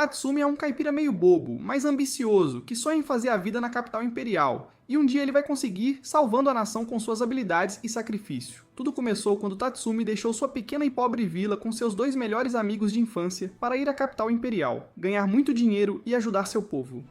Tatsumi é um caipira meio bobo, mas ambicioso, que sonha em fazer a vida na capital imperial, e um dia ele vai conseguir, salvando a nação com suas habilidades e sacrifício. Tudo começou quando Tatsumi deixou sua pequena e pobre vila com seus 2 melhores amigos de infância para ir à capital imperial, ganhar muito dinheiro e ajudar seu povo.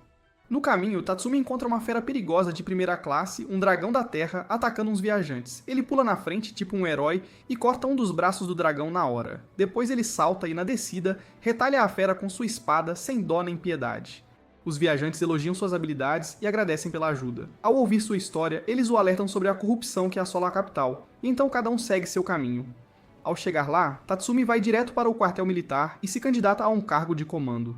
No caminho, Tatsumi encontra uma fera perigosa de primeira classe, um dragão da terra, atacando uns viajantes. Ele pula na frente, tipo um herói, e corta um dos braços do dragão na hora. Depois ele salta e, na descida, retalha a fera com sua espada, sem dó nem piedade. Os viajantes elogiam suas habilidades e agradecem pela ajuda. Ao ouvir sua história, eles o alertam sobre a corrupção que assola a capital, e então cada um segue seu caminho. Ao chegar lá, Tatsumi vai direto para o quartel militar e se candidata a um cargo de comando.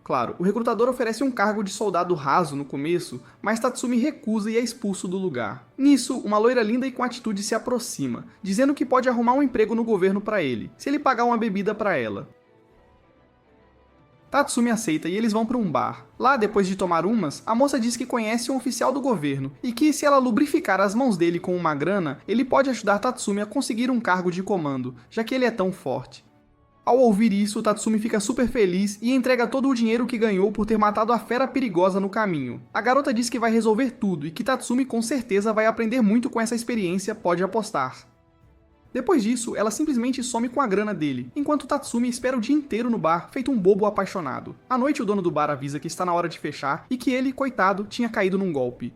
Claro, o recrutador oferece um cargo de soldado raso no começo, mas Tatsumi recusa e é expulso do lugar. Nisso, uma loira linda e com atitude se aproxima, dizendo que pode arrumar um emprego no governo para ele, se ele pagar uma bebida para ela. Tatsumi aceita e eles vão para um bar. Lá, depois de tomar umas, a moça diz que conhece um oficial do governo e que, se ela lubrificar as mãos dele com uma grana, ele pode ajudar Tatsumi a conseguir um cargo de comando, já que ele é tão forte. Ao ouvir isso, Tatsumi fica super feliz e entrega todo o dinheiro que ganhou por ter matado a fera perigosa no caminho. A garota diz que vai resolver tudo e que Tatsumi com certeza vai aprender muito com essa experiência, pode apostar. Depois disso, ela simplesmente some com a grana dele, enquanto Tatsumi espera o dia inteiro no bar, feito um bobo apaixonado. À noite, o dono do bar avisa que está na hora de fechar e que ele, coitado, tinha caído num golpe.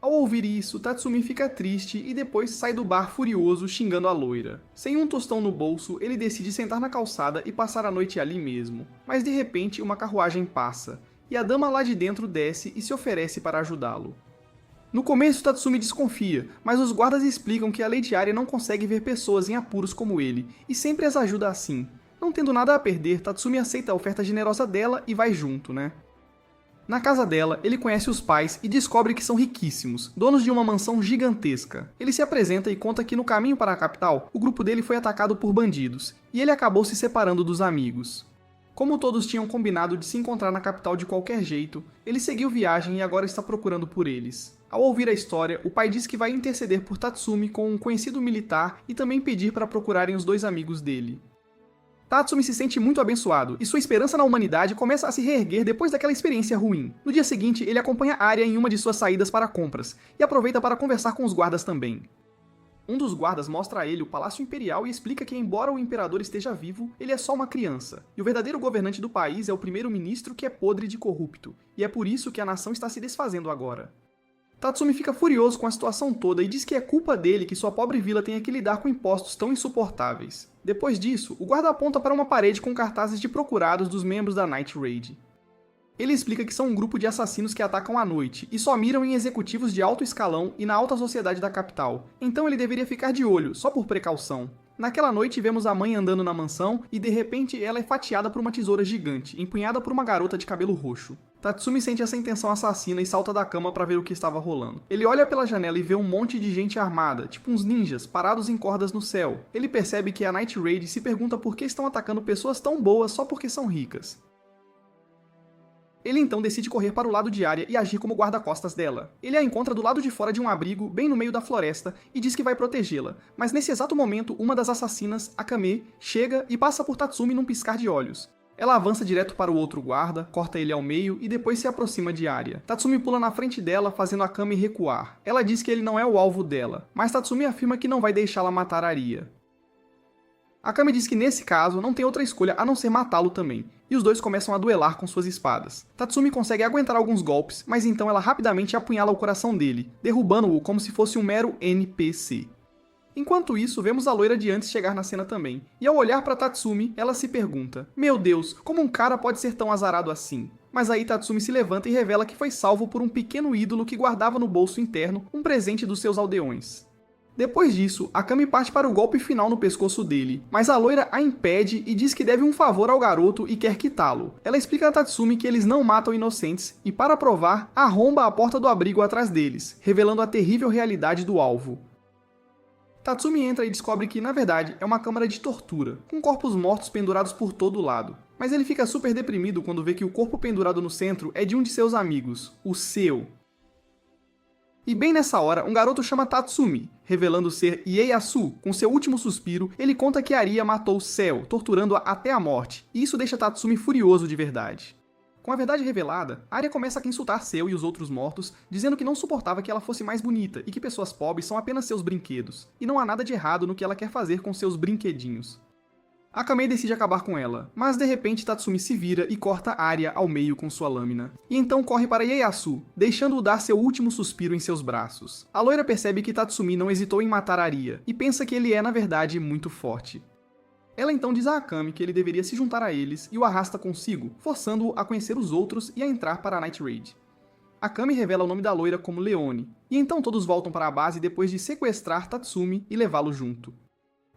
Ao ouvir isso, Tatsumi fica triste e depois sai do bar furioso, xingando a loira. Sem um tostão no bolso, ele decide sentar na calçada e passar a noite ali mesmo. Mas de repente, uma carruagem passa, e a dama lá de dentro desce e se oferece para ajudá-lo. No começo, Tatsumi desconfia, mas os guardas explicam que a Lady Arya não consegue ver pessoas em apuros como ele, e sempre as ajuda assim. Não tendo nada a perder, Tatsumi aceita a oferta generosa dela e vai junto, né? Na casa dela, ele conhece os pais e descobre que são riquíssimos, donos de uma mansão gigantesca. Ele se apresenta e conta que no caminho para a capital, o grupo dele foi atacado por bandidos, e ele acabou se separando dos amigos. Como todos tinham combinado de se encontrar na capital de qualquer jeito, ele seguiu viagem e agora está procurando por eles. Ao ouvir a história, o pai diz que vai interceder por Tatsumi com um conhecido militar e também pedir para procurarem os 2 amigos dele. Tatsumi se sente muito abençoado, e sua esperança na humanidade começa a se reerguer depois daquela experiência ruim. No dia seguinte, ele acompanha Arya em uma de suas saídas para compras, e aproveita para conversar com os guardas também. Um dos guardas mostra a ele o Palácio Imperial e explica que, embora o imperador esteja vivo, ele é só uma criança, e o verdadeiro governante do país é o primeiro-ministro que é podre de corrupto, e é por isso que a nação está se desfazendo agora. Tatsumi fica furioso com a situação toda e diz que é culpa dele que sua pobre vila tenha que lidar com impostos tão insuportáveis. Depois disso, o guarda aponta para uma parede com cartazes de procurados dos membros da Night Raid. Ele explica que são um grupo de assassinos que atacam à noite e só miram em executivos de alto escalão e na alta sociedade da capital, então ele deveria ficar de olho, só por precaução. Naquela noite vemos a mãe andando na mansão e de repente ela é fatiada por uma tesoura gigante, empunhada por uma garota de cabelo roxo. Tatsumi sente essa intenção assassina e salta da cama para ver o que estava rolando. Ele olha pela janela e vê um monte de gente armada, tipo uns ninjas, parados em cordas no céu. Ele percebe que a Night Raid se pergunta por que estão atacando pessoas tão boas só porque são ricas. Ele então decide correr para o lado de Arya e agir como guarda-costas dela. Ele a encontra do lado de fora de um abrigo, bem no meio da floresta, e diz que vai protegê-la. Mas nesse exato momento, uma das assassinas, Akame, chega e passa por Tatsumi num piscar de olhos. Ela avança direto para o outro guarda, corta ele ao meio e depois se aproxima de Arya. Tatsumi pula na frente dela, fazendo Akame recuar. Ela diz que ele não é o alvo dela, mas Tatsumi afirma que não vai deixá-la matar Arya. Akame diz que nesse caso não tem outra escolha a não ser matá-lo também, e os dois começam a duelar com suas espadas. Tatsumi consegue aguentar alguns golpes, mas então ela rapidamente apunhala o coração dele, derrubando-o como se fosse um mero NPC. Enquanto isso, vemos a loira de antes chegar na cena também, e ao olhar para Tatsumi, ela se pergunta: meu Deus, como um cara pode ser tão azarado assim? Mas aí Tatsumi se levanta e revela que foi salvo por um pequeno ídolo que guardava no bolso interno um presente dos seus aldeões. Depois disso, Akame parte para o golpe final no pescoço dele, mas a loira a impede e diz que deve um favor ao garoto e quer quitá-lo. Ela explica a Tatsumi que eles não matam inocentes e, para provar, arromba a porta do abrigo atrás deles, revelando a terrível realidade do alvo. Tatsumi entra e descobre que, na verdade, é uma câmara de tortura, com corpos mortos pendurados por todo lado. Mas ele fica super deprimido quando vê que o corpo pendurado no centro é de um de seus amigos, o Seu. E bem nessa hora, um garoto chama Tatsumi, revelando ser Ieyasu. Com seu último suspiro, ele conta que Arya matou Cell, torturando-a até a morte, e isso deixa Tatsumi furioso de verdade. Com a verdade revelada, Arya começa a insultar Seu e os outros mortos, dizendo que não suportava que ela fosse mais bonita e que pessoas pobres são apenas seus brinquedos, e não há nada de errado no que ela quer fazer com seus brinquedinhos. Akame decide acabar com ela, mas de repente Tatsumi se vira e corta Arya ao meio com sua lâmina. E então corre para Ieyasu, deixando-o dar seu último suspiro em seus braços. A loira percebe que Tatsumi não hesitou em matar Arya, e pensa que ele é na verdade muito forte. Ela então diz a Akame que ele deveria se juntar a eles e o arrasta consigo, forçando-o a conhecer os outros e a entrar para a Night Raid. Akame revela o nome da loira como Leone, e então todos voltam para a base depois de sequestrar Tatsumi e levá-lo junto.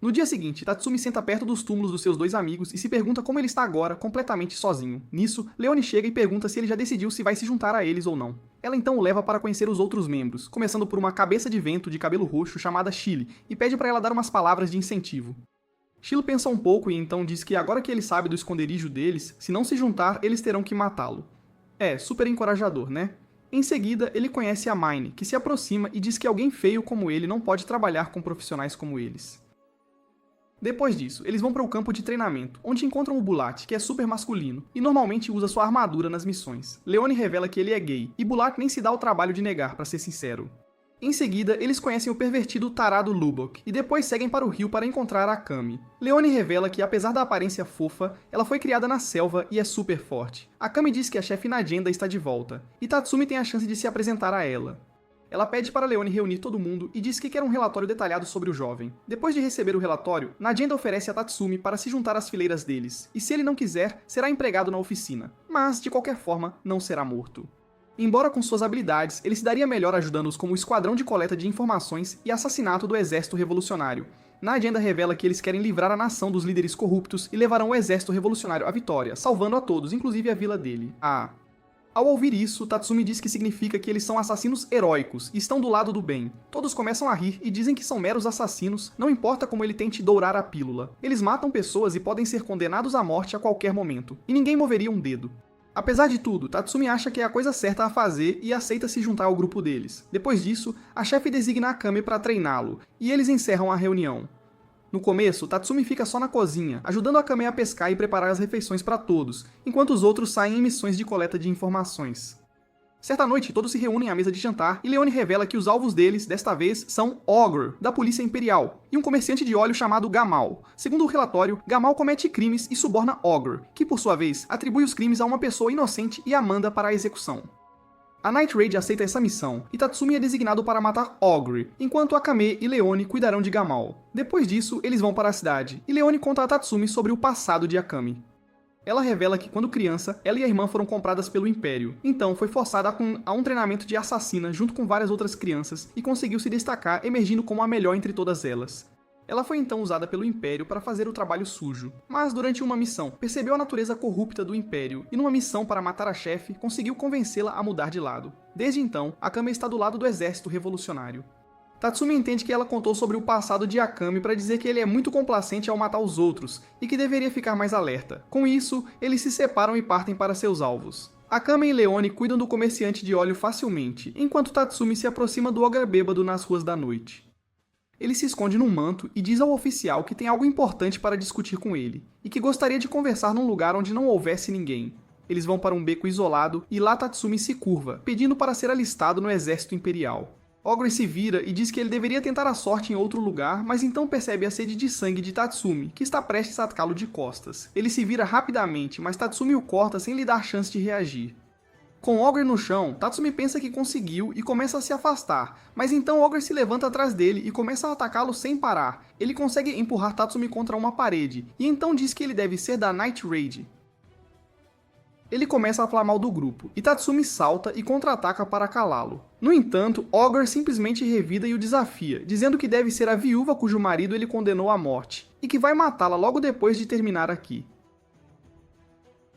No dia seguinte, Tatsumi senta perto dos túmulos dos seus dois amigos e se pergunta como ele está agora, completamente sozinho. Nisso, Leone chega e pergunta se ele já decidiu se vai se juntar a eles ou não. Ela então o leva para conhecer os outros membros, começando por uma cabeça de vento de cabelo roxo chamada Chile, e pede para ela dar umas palavras de incentivo. Chile pensa um pouco e então diz que agora que ele sabe do esconderijo deles, se não se juntar, eles terão que matá-lo. É, super encorajador, né? Em seguida, ele conhece a Mine, que se aproxima e diz que alguém feio como ele não pode trabalhar com profissionais como eles. Depois disso, eles vão para o campo de treinamento, onde encontram o Bulat, que é super masculino, e normalmente usa sua armadura nas missões. Leone revela que ele é gay, e Bulat nem se dá o trabalho de negar, para ser sincero. Em seguida, eles conhecem o pervertido tarado Lubok, e depois seguem para o rio para encontrar a Akame. Leone revela que, apesar da aparência fofa, ela foi criada na selva e é super forte. Akame diz que a chefe Najenda está de volta, e Tatsumi tem a chance de se apresentar a ela. Ela pede para Leone reunir todo mundo e diz que quer um relatório detalhado sobre o jovem. Depois de receber o relatório, Najenda oferece a Tatsumi para se juntar às fileiras deles, e se ele não quiser, será empregado na oficina. Mas, de qualquer forma, não será morto. Embora com suas habilidades, ele se daria melhor ajudando-os como esquadrão de coleta de informações e assassinato do exército revolucionário. Najenda revela que eles querem livrar a nação dos líderes corruptos e levarão o exército revolucionário à vitória, salvando a todos, inclusive a vila dele. Ao ouvir isso, Tatsumi diz que significa que eles são assassinos heróicos e estão do lado do bem. Todos começam a rir e dizem que são meros assassinos, não importa como ele tente dourar a pílula. Eles matam pessoas e podem ser condenados à morte a qualquer momento, e ninguém moveria um dedo. Apesar de tudo, Tatsumi acha que é a coisa certa a fazer e aceita se juntar ao grupo deles. Depois disso, a chefe designa Akame para treiná-lo, e eles encerram a reunião. No começo, Tatsumi fica só na cozinha, ajudando Akame a pescar e preparar as refeições para todos, enquanto os outros saem em missões de coleta de informações. Certa noite, todos se reúnem à mesa de jantar e Leone revela que os alvos deles, desta vez, são Ogre, da Polícia Imperial, e um comerciante de óleo chamado Gamal. Segundo o relatório, Gamal comete crimes e suborna Ogre, que por sua vez atribui os crimes a uma pessoa inocente e a manda para a execução. A Night Raid aceita essa missão, e Tatsumi é designado para matar Ogre, enquanto Akame e Leone cuidarão de Gamal. Depois disso, eles vão para a cidade, e Leone conta a Tatsumi sobre o passado de Akame. Ela revela que, quando criança, ela e a irmã foram compradas pelo Império, então foi forçada a um treinamento de assassina junto com várias outras crianças e conseguiu se destacar, emergindo como a melhor entre todas elas. Ela foi então usada pelo Império para fazer o trabalho sujo, mas durante uma missão, percebeu a natureza corrupta do Império e numa missão para matar a chefe, conseguiu convencê-la a mudar de lado. Desde então, Akame está do lado do exército revolucionário. Tatsumi entende que ela contou sobre o passado de Akame para dizer que ele é muito complacente ao matar os outros e que deveria ficar mais alerta. Com isso, eles se separam e partem para seus alvos. Akame e Leone cuidam do comerciante de óleo facilmente, enquanto Tatsumi se aproxima do Ogre bêbado nas ruas da noite. Ele se esconde num manto e diz ao oficial que tem algo importante para discutir com ele, e que gostaria de conversar num lugar onde não houvesse ninguém. Eles vão para um beco isolado e lá Tatsumi se curva, pedindo para ser alistado no exército imperial. Ogre se vira e diz que ele deveria tentar a sorte em outro lugar, mas então percebe a sede de sangue de Tatsumi, que está prestes a atacá-lo de costas. Ele se vira rapidamente, mas Tatsumi o corta sem lhe dar chance de reagir. Com Ogre no chão, Tatsumi pensa que conseguiu e começa a se afastar, mas então Ogre se levanta atrás dele e começa a atacá-lo sem parar. Ele consegue empurrar Tatsumi contra uma parede, e então diz que ele deve ser da Night Raid. Ele começa a falar mal do grupo, e Tatsumi salta e contra-ataca para calá-lo. No entanto, Ogre simplesmente revida e o desafia, dizendo que deve ser a viúva cujo marido ele condenou à morte, e que vai matá-la logo depois de terminar aqui.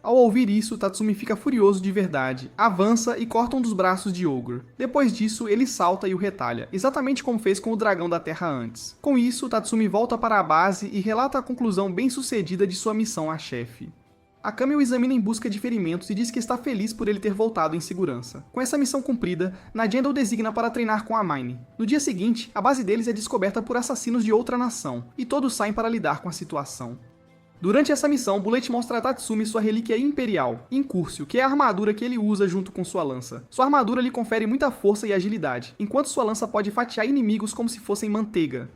Ao ouvir isso, Tatsumi fica furioso de verdade, avança e corta um dos braços de Ogre. Depois disso, ele salta e o retalha, exatamente como fez com o dragão da Terra antes. Com isso, Tatsumi volta para a base e relata a conclusão bem-sucedida de sua missão à chefe. Akame o examina em busca de ferimentos e diz que está feliz por ele ter voltado em segurança. Com essa missão cumprida, Najenda o designa para treinar com a Mine. No dia seguinte, a base deles é descoberta por assassinos de outra nação, e todos saem para lidar com a situação. Durante essa missão, Bullet mostra a Tatsumi sua relíquia imperial, Incurcio, que é a armadura que ele usa junto com sua lança. Sua armadura lhe confere muita força e agilidade, enquanto sua lança pode fatiar inimigos como se fossem manteiga.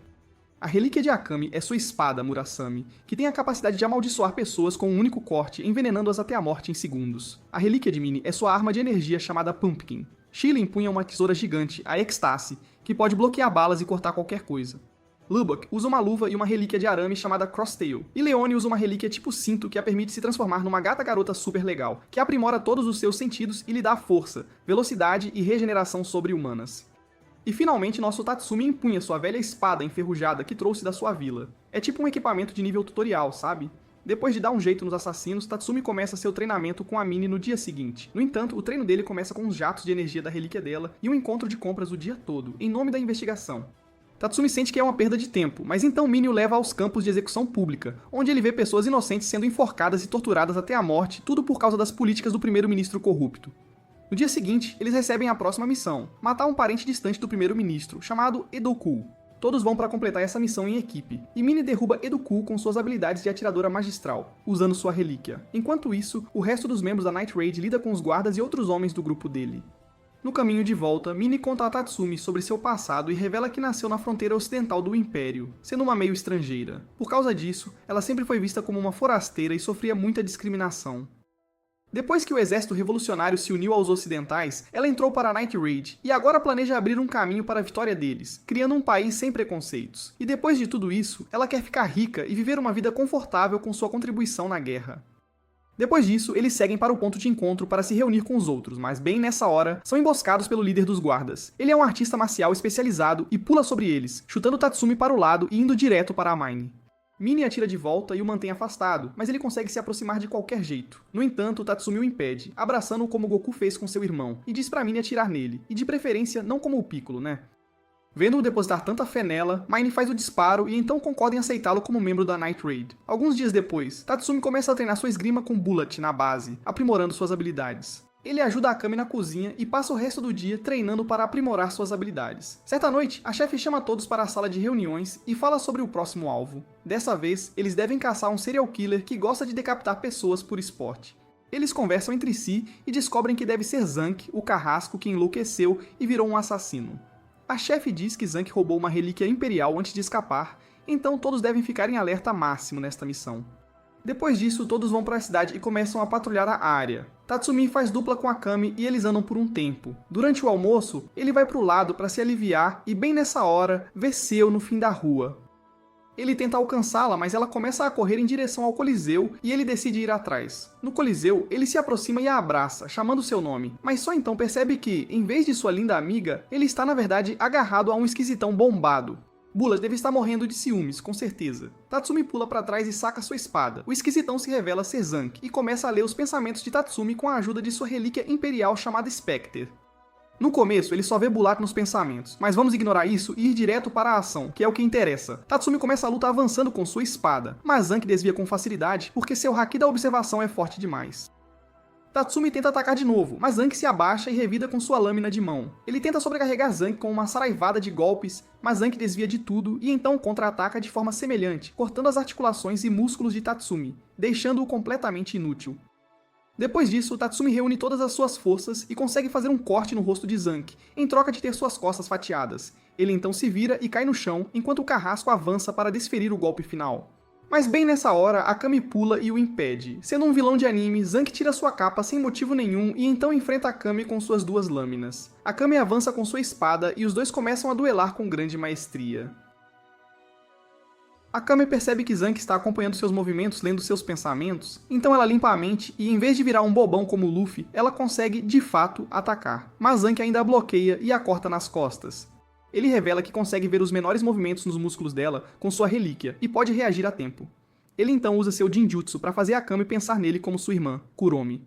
A relíquia de Akami é sua espada, Murasame, que tem a capacidade de amaldiçoar pessoas com um único corte, envenenando-as até a morte em segundos. A relíquia de Minnie é sua arma de energia chamada Pumpkin. Sheila empunha uma tesoura gigante, a Ecstasy, que pode bloquear balas e cortar qualquer coisa. Lubbock usa uma luva e uma relíquia de arame chamada Crosstail, e Leone usa uma relíquia tipo cinto que a permite se transformar numa gata garota super legal, que aprimora todos os seus sentidos e lhe dá força, velocidade e regeneração sobre-humanas. E finalmente nosso Tatsumi empunha sua velha espada enferrujada que trouxe da sua vila. É tipo um equipamento de nível tutorial, sabe? Depois de dar um jeito nos assassinos, Tatsumi começa seu treinamento com a Minnie no dia seguinte. No entanto, o treino dele começa com os jatos de energia da relíquia dela e um encontro de compras o dia todo, em nome da investigação. Tatsumi sente que é uma perda de tempo, mas então Minnie o leva aos campos de execução pública, onde ele vê pessoas inocentes sendo enforcadas e torturadas até a morte, tudo por causa das políticas do primeiro-ministro corrupto. No dia seguinte, eles recebem a próxima missão, matar um parente distante do primeiro-ministro, chamado Edoku. Todos vão para completar essa missão em equipe, e Minnie derruba Edoku com suas habilidades de atiradora magistral, usando sua relíquia. Enquanto isso, o resto dos membros da Night Raid lida com os guardas e outros homens do grupo dele. No caminho de volta, Minnie conta a Tatsumi sobre seu passado e revela que nasceu na fronteira ocidental do Império, sendo uma meio estrangeira. Por causa disso, ela sempre foi vista como uma forasteira e sofria muita discriminação. Depois que o exército revolucionário se uniu aos ocidentais, ela entrou para a Night Raid e agora planeja abrir um caminho para a vitória deles, criando um país sem preconceitos. E depois de tudo isso, ela quer ficar rica e viver uma vida confortável com sua contribuição na guerra. Depois disso, eles seguem para o ponto de encontro para se reunir com os outros, mas bem nessa hora, são emboscados pelo líder dos guardas. Ele é um artista marcial especializado e pula sobre eles, chutando Tatsumi para o lado e indo direto para a Mine. Minnie atira de volta e o mantém afastado, mas ele consegue se aproximar de qualquer jeito. No entanto, Tatsumi o impede, abraçando-o como Goku fez com seu irmão, e diz pra Minnie atirar nele, e de preferência não como o Piccolo, né? Vendo-o depositar tanta fé nela, Mine faz o disparo e então concorda em aceitá-lo como membro da Night Raid. Alguns dias depois, Tatsumi começa a treinar sua esgrima com Bullet na base, aprimorando suas habilidades. Ele ajuda a Akami na cozinha e passa o resto do dia treinando para aprimorar suas habilidades. Certa noite, a chefe chama todos para a sala de reuniões e fala sobre o próximo alvo. Dessa vez, eles devem caçar um serial killer que gosta de decapitar pessoas por esporte. Eles conversam entre si e descobrem que deve ser Zank, o carrasco que enlouqueceu e virou um assassino. A chefe diz que Zank roubou uma relíquia imperial antes de escapar, então todos devem ficar em alerta máximo nesta missão. Depois disso, todos vão para a cidade e começam a patrulhar a área. Tatsumi faz dupla com Akami e eles andam por um tempo. Durante o almoço, ele vai para o lado para se aliviar e bem nessa hora, vê Seu no fim da rua. Ele tenta alcançá-la, mas ela começa a correr em direção ao Coliseu e ele decide ir atrás. No Coliseu, ele se aproxima e a abraça, chamando seu nome, mas só então percebe que, em vez de sua linda amiga, ele está na verdade agarrado a um esquisitão bombado. Bullet deve estar morrendo de ciúmes, com certeza. Tatsumi pula para trás e saca sua espada. O esquisitão se revela ser Zank e começa a ler os pensamentos de Tatsumi com a ajuda de sua relíquia imperial chamada Spectre. No começo, ele só vê Bullet nos pensamentos, mas vamos ignorar isso e ir direto para a ação, que é o que interessa. Tatsumi começa a luta avançando com sua espada, mas Zank desvia com facilidade porque seu haki da observação é forte demais. Tatsumi tenta atacar de novo, mas Zank se abaixa e revida com sua lâmina de mão. Ele tenta sobrecarregar Zank com uma saraivada de golpes, mas Zank desvia de tudo e então contra-ataca de forma semelhante, cortando as articulações e músculos de Tatsumi, deixando-o completamente inútil. Depois disso, Tatsumi reúne todas as suas forças e consegue fazer um corte no rosto de Zank, em troca de ter suas costas fatiadas. Ele então se vira e cai no chão, enquanto o carrasco avança para desferir o golpe final. Mas bem nessa hora, Akami pula e o impede. Sendo um vilão de anime, Zank tira sua capa sem motivo nenhum e então enfrenta Akami com suas duas lâminas. Akami avança com sua espada e os dois começam a duelar com grande maestria. Akami percebe que Zank está acompanhando seus movimentos lendo seus pensamentos, então ela limpa a mente e em vez de virar um bobão como Luffy, ela consegue, de fato, atacar. Mas Zank ainda a bloqueia e a corta nas costas. Ele revela que consegue ver os menores movimentos nos músculos dela com sua relíquia e pode reagir a tempo. Ele então usa seu Jinjutsu para fazer Akami pensar nele como sua irmã, Kuromi.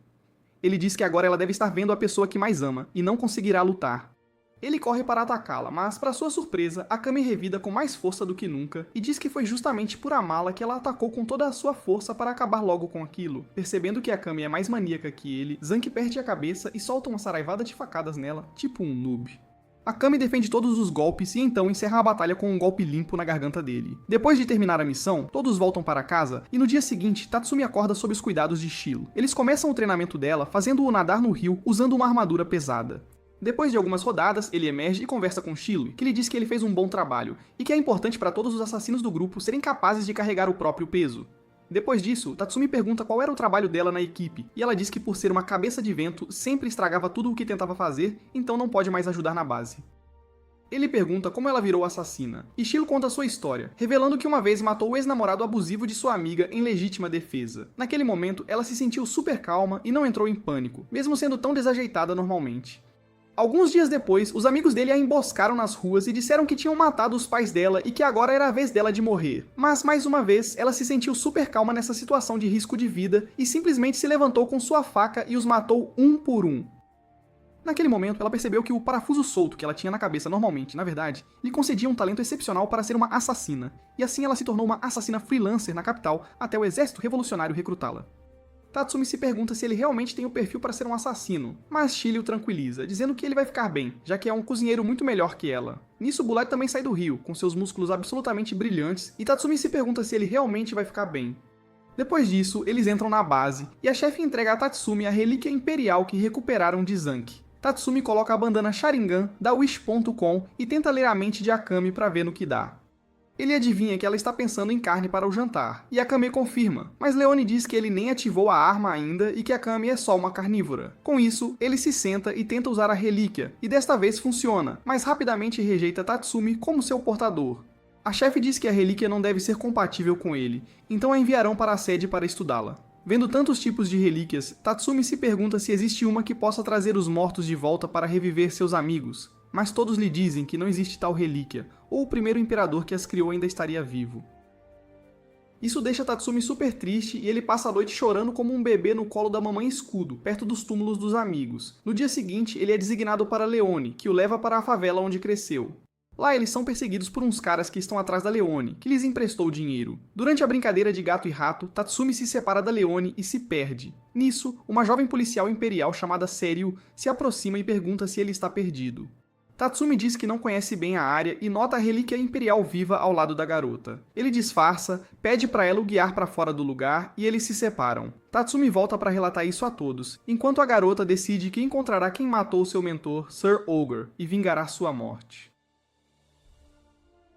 Ele diz que agora ela deve estar vendo a pessoa que mais ama e não conseguirá lutar. Ele corre para atacá-la, mas para sua surpresa, Akami revida com mais força do que nunca e diz que foi justamente por amá-la que ela atacou com toda a sua força para acabar logo com aquilo. Percebendo que Akami é mais maníaca que ele, Zank perde a cabeça e solta uma saraivada de facadas nela, tipo um noob. Akame defende todos os golpes e então encerra a batalha com um golpe limpo na garganta dele. Depois de terminar a missão, todos voltam para casa e no dia seguinte, Tatsumi acorda sob os cuidados de Shilo. Eles começam o treinamento dela fazendo-o nadar no rio usando uma armadura pesada. Depois de algumas rodadas, ele emerge e conversa com Shilo, que lhe diz que ele fez um bom trabalho e que é importante para todos os assassinos do grupo serem capazes de carregar o próprio peso. Depois disso, Tatsumi pergunta qual era o trabalho dela na equipe, e ela diz que por ser uma cabeça de vento, sempre estragava tudo o que tentava fazer, então não pode mais ajudar na base. Ele pergunta como ela virou assassina, e Shilo conta sua história, revelando que uma vez matou o ex-namorado abusivo de sua amiga em legítima defesa. Naquele momento, ela se sentiu super calma e não entrou em pânico, mesmo sendo tão desajeitada normalmente. Alguns dias depois, os amigos dele a emboscaram nas ruas e disseram que tinham matado os pais dela e que agora era a vez dela de morrer. Mas, mais uma vez, ela se sentiu super calma nessa situação de risco de vida e simplesmente se levantou com sua faca e os matou um por um. Naquele momento, ela percebeu que o parafuso solto que ela tinha na cabeça normalmente, na verdade, lhe concedia um talento excepcional para ser uma assassina, e assim ela se tornou uma assassina freelancer na capital até o exército revolucionário recrutá-la. Tatsumi se pergunta se ele realmente tem o perfil para ser um assassino, mas Shili o tranquiliza, dizendo que ele vai ficar bem, já que é um cozinheiro muito melhor que ela. Nisso, Bulat também sai do rio, com seus músculos absolutamente brilhantes, e Tatsumi se pergunta se ele realmente vai ficar bem. Depois disso, eles entram na base, e a chefe entrega a Tatsumi a relíquia imperial que recuperaram de Zanki. Tatsumi coloca a bandana Sharingan da Wish.com e tenta ler a mente de Akame para ver no que dá. Ele adivinha que ela está pensando em carne para o jantar, e Akame confirma, mas Leone diz que ele nem ativou a arma ainda e que Akame é só uma carnívora. Com isso, ele se senta e tenta usar a relíquia, e desta vez funciona, mas rapidamente rejeita Tatsumi como seu portador. A chefe diz que a relíquia não deve ser compatível com ele, então a enviarão para a sede para estudá-la. Vendo tantos tipos de relíquias, Tatsumi se pergunta se existe uma que possa trazer os mortos de volta para reviver seus amigos, mas todos lhe dizem que não existe tal relíquia, ou o primeiro imperador que as criou ainda estaria vivo. Isso deixa Tatsumi super triste e ele passa a noite chorando como um bebê no colo da mamãe Escudo, perto dos túmulos dos amigos. No dia seguinte, ele é designado para Leone, que o leva para a favela onde cresceu. Lá eles são perseguidos por uns caras que estão atrás da Leone, que lhes emprestou dinheiro. Durante a brincadeira de gato e rato, Tatsumi se separa da Leone e se perde. Nisso, uma jovem policial imperial chamada Seryu se aproxima e pergunta se ele está perdido. Tatsumi diz que não conhece bem a área e nota a relíquia imperial viva ao lado da garota. Ele disfarça, pede para ela o guiar para fora do lugar e eles se separam. Tatsumi volta para relatar isso a todos, enquanto a garota decide que encontrará quem matou seu mentor, Sir Ogre, e vingará sua morte.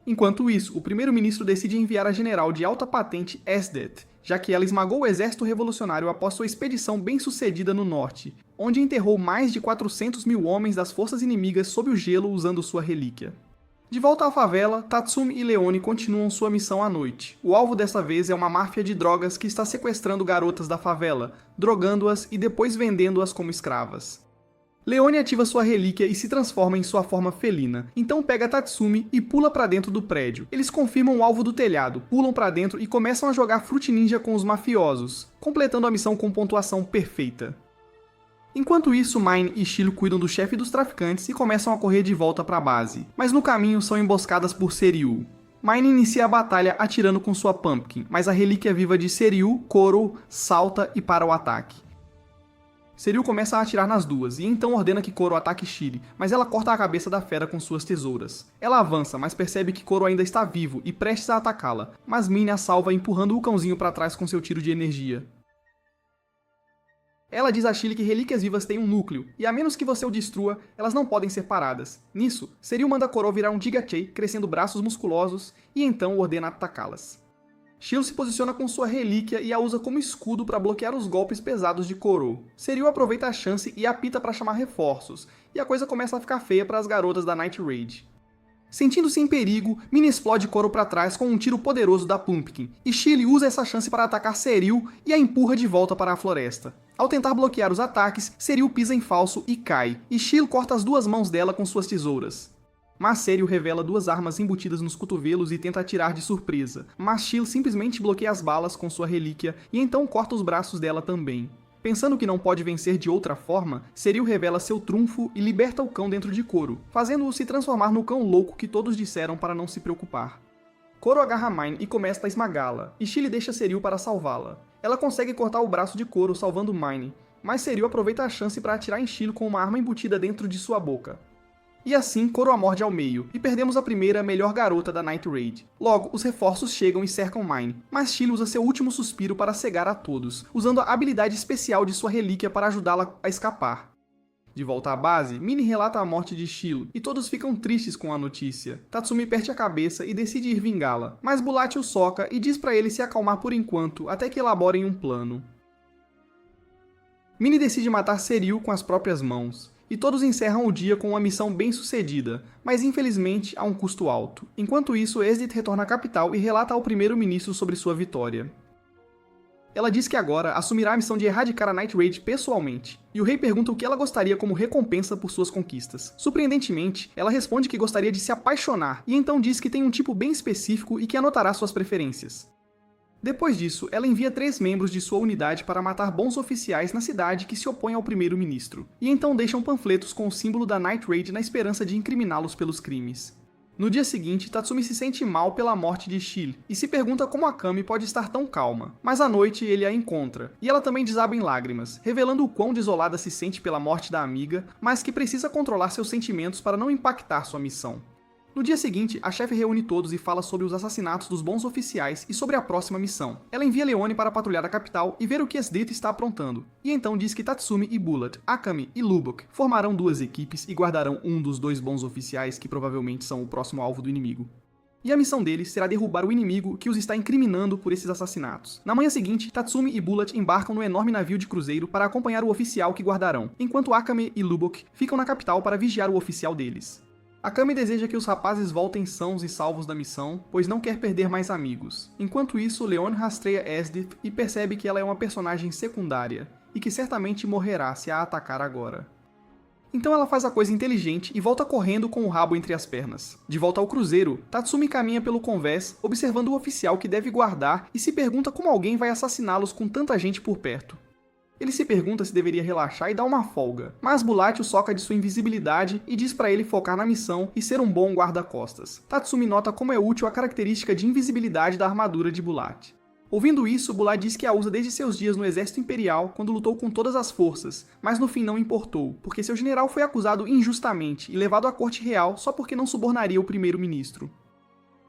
Enquanto isso, o primeiro-ministro decide enviar a general de alta patente Esdet, já que ela esmagou o exército revolucionário após sua expedição bem-sucedida no norte, onde enterrou mais de 400 mil homens das forças inimigas sob o gelo usando sua relíquia. De volta à favela, Tatsumi e Leone continuam sua missão à noite. O alvo dessa vez é uma máfia de drogas que está sequestrando garotas da favela, drogando-as e depois vendendo-as como escravas. Leone ativa sua relíquia e se transforma em sua forma felina, então pega Tatsumi e pula pra dentro do prédio. Eles confirmam o alvo do telhado, pulam pra dentro e começam a jogar Fruit Ninja com os mafiosos, completando a missão com pontuação perfeita. Enquanto isso, Mine e Shilo cuidam do chefe dos traficantes e começam a correr de volta pra base, mas no caminho são emboscadas por Seryu. Mine inicia a batalha atirando com sua Pumpkin, mas a relíquia viva de Seryu, Koro, salta e para o ataque. Seryu começa a atirar nas duas, e então ordena que Koro ataque Shili, mas ela corta a cabeça da fera com suas tesouras. Ela avança, mas percebe que Koro ainda está vivo e prestes a atacá-la, mas Mine a salva empurrando o cãozinho para trás com seu tiro de energia. Ela diz a Shili que relíquias vivas têm um núcleo, e a menos que você o destrua, elas não podem ser paradas. Nisso, Seryu manda Koro virar um Jigachei, crescendo braços musculosos, e então ordena atacá-las. Shilo se posiciona com sua relíquia e a usa como escudo para bloquear os golpes pesados de Koro. Seryu aproveita a chance e apita para chamar reforços, e a coisa começa a ficar feia para as garotas da Night Raid. Sentindo-se em perigo, Mine explode Koro para trás com um tiro poderoso da Pumpkin, e Shili usa essa chance para atacar Seryu e a empurra de volta para a floresta. Ao tentar bloquear os ataques, Seryu pisa em falso e cai, e Shilo corta as duas mãos dela com suas tesouras. Mas Seryu revela duas armas embutidas nos cotovelos e tenta atirar de surpresa, mas Shilo simplesmente bloqueia as balas com sua relíquia e então corta os braços dela também. Pensando que não pode vencer de outra forma, Seryu revela seu trunfo e liberta o cão dentro de Koro, fazendo-o se transformar no cão louco que todos disseram para não se preocupar. Koro agarra Mine e começa a esmagá-la, e Shili deixa Seryu para salvá-la. Ela consegue cortar o braço de Koro salvando Mine, mas Seryu aproveita a chance para atirar em Shilo com uma arma embutida dentro de sua boca. E assim Coroa morde ao meio, e perdemos a primeira melhor garota da Night Raid. Logo, os reforços chegam e cercam Mine, mas Chile usa seu último suspiro para cegar a todos, usando a habilidade especial de sua relíquia para ajudá-la a escapar. De volta à base, Minnie relata a morte de Shilo, e todos ficam tristes com a notícia. Tatsumi perde a cabeça e decide ir vingá-la, mas Bulat o soca e diz para ele se acalmar por enquanto, até que elaborem um plano. Minnie decide matar Seryu com as próprias mãos, e todos encerram o dia com uma missão bem sucedida, mas infelizmente a um custo alto. Enquanto isso, Esdith retorna à capital e relata ao primeiro-ministro sobre sua vitória. Ela diz que agora assumirá a missão de erradicar a Night Raid pessoalmente, e o rei pergunta o que ela gostaria como recompensa por suas conquistas. Surpreendentemente, ela responde que gostaria de se apaixonar, e então diz que tem um tipo bem específico e que anotará suas preferências. Depois disso, ela envia 3 membros de sua unidade para matar bons oficiais na cidade que se opõem ao primeiro-ministro, e então deixam panfletos com o símbolo da Night Raid na esperança de incriminá-los pelos crimes. No dia seguinte, Tatsumi se sente mal pela morte de Shile, e se pergunta como Akame pode estar tão calma, mas à noite ele a encontra, e ela também desaba em lágrimas, revelando o quão desolada se sente pela morte da amiga, mas que precisa controlar seus sentimentos para não impactar sua missão. No dia seguinte, a chefe reúne todos e fala sobre os assassinatos dos bons oficiais e sobre a próxima missão. Ela envia Leone para patrulhar a capital e ver o que Esdith está aprontando, e então diz que Tatsumi e Bulat, Akame e Lubbock formarão 2 equipes e guardarão um dos 2 bons oficiais que provavelmente são o próximo alvo do inimigo. E a missão deles será derrubar o inimigo que os está incriminando por esses assassinatos. Na manhã seguinte, Tatsumi e Bulat embarcam no enorme navio de cruzeiro para acompanhar o oficial que guardarão, enquanto Akame e Lubbock ficam na capital para vigiar o oficial deles. Akame deseja que os rapazes voltem sãos e salvos da missão, pois não quer perder mais amigos. Enquanto isso, Leone rastreia Esdith e percebe que ela é uma personagem secundária, e que certamente morrerá se a atacar agora. Então ela faz a coisa inteligente e volta correndo com o rabo entre as pernas. De volta ao cruzeiro, Tatsumi caminha pelo convés, observando o oficial que deve guardar e se pergunta como alguém vai assassiná-los com tanta gente por perto. Ele se pergunta se deveria relaxar e dar uma folga, mas Bulat o soca de sua invisibilidade e diz para ele focar na missão e ser um bom guarda-costas. Tatsumi nota como é útil a característica de invisibilidade da armadura de Bulat. Ouvindo isso, Bulat diz que a usa desde seus dias no exército imperial, quando lutou com todas as forças, mas no fim não importou, porque seu general foi acusado injustamente e levado à corte real só porque não subornaria o primeiro-ministro.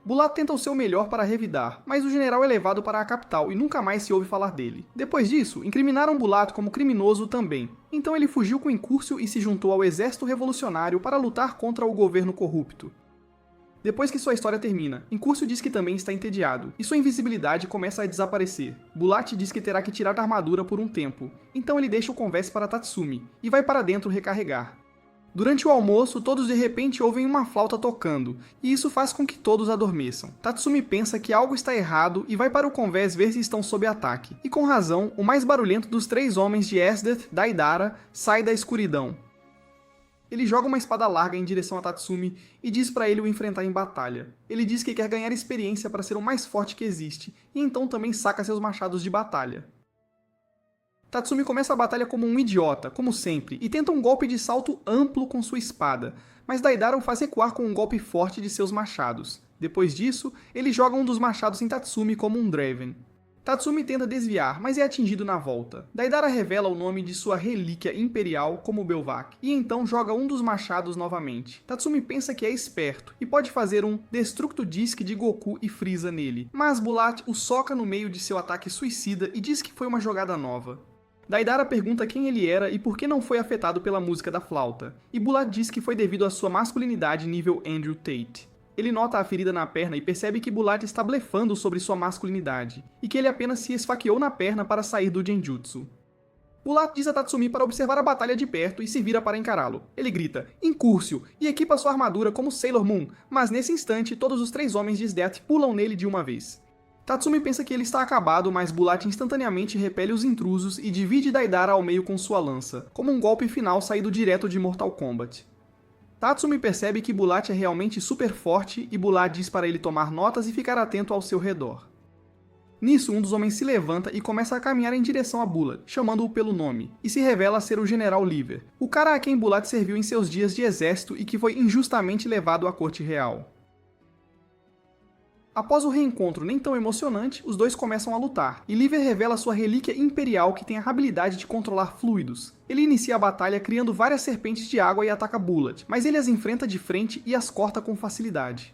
Bulat tenta o seu melhor para revidar, mas o general é levado para a capital e nunca mais se ouve falar dele. Depois disso, incriminaram Bulat como criminoso também. Então ele fugiu com Incúrcio e se juntou ao exército revolucionário para lutar contra o governo corrupto. Depois que sua história termina, Incúrcio diz que também está entediado, e sua invisibilidade começa a desaparecer. Bulat diz que terá que tirar a armadura por um tempo, então ele deixa o convés para Tatsumi, e vai para dentro recarregar. Durante o almoço, todos de repente ouvem uma flauta tocando, e isso faz com que todos adormeçam. Tatsumi pensa que algo está errado e vai para o convés ver se estão sob ataque. E com razão, o mais barulhento dos 3 homens de Esdith, Daidara, sai da escuridão. Ele joga uma espada larga em direção a Tatsumi e diz para ele o enfrentar em batalha. Ele diz que quer ganhar experiência para ser o mais forte que existe, e então também saca seus machados de batalha. Tatsumi começa a batalha como um idiota, como sempre, e tenta um golpe de salto amplo com sua espada, mas Daidara o faz recuar com um golpe forte de seus machados. Depois disso, ele joga um dos machados em Tatsumi como um Draven. Tatsumi tenta desviar, mas é atingido na volta. Daidara revela o nome de sua relíquia imperial como Belvac, e então joga um dos machados novamente. Tatsumi pensa que é esperto, e pode fazer um Destructo Disc de Goku e Frieza nele, mas Bulat o soca no meio de seu ataque suicida e diz que foi uma jogada nova. Daidara pergunta quem ele era e por que não foi afetado pela música da flauta, e Bulat diz que foi devido à sua masculinidade nível Andrew Tate. Ele nota a ferida na perna e percebe que Bulat está blefando sobre sua masculinidade, e que ele apenas se esfaqueou na perna para sair do genjutsu. Bulat diz a Tatsumi para observar a batalha de perto e se vira para encará-lo. Ele grita, Incúrcio, e equipa sua armadura como Sailor Moon, mas nesse instante todos os 3 homens de Esdith pulam nele de uma vez. Tatsumi pensa que ele está acabado, mas Bulat instantaneamente repele os intrusos e divide Daidara ao meio com sua lança, como um golpe final saído direto de Mortal Kombat. Tatsumi percebe que Bulat é realmente super forte e Bulat diz para ele tomar notas e ficar atento ao seu redor. Nisso, um dos homens se levanta e começa a caminhar em direção a Bulat, chamando-o pelo nome, e se revela ser o General Liver, o cara a quem Bulat serviu em seus dias de exército e que foi injustamente levado à corte real. Após o reencontro nem tão emocionante, os dois começam a lutar, e Liver revela sua relíquia imperial que tem a habilidade de controlar fluidos. Ele inicia a batalha criando várias serpentes de água e ataca Bullet, mas ele as enfrenta de frente e as corta com facilidade.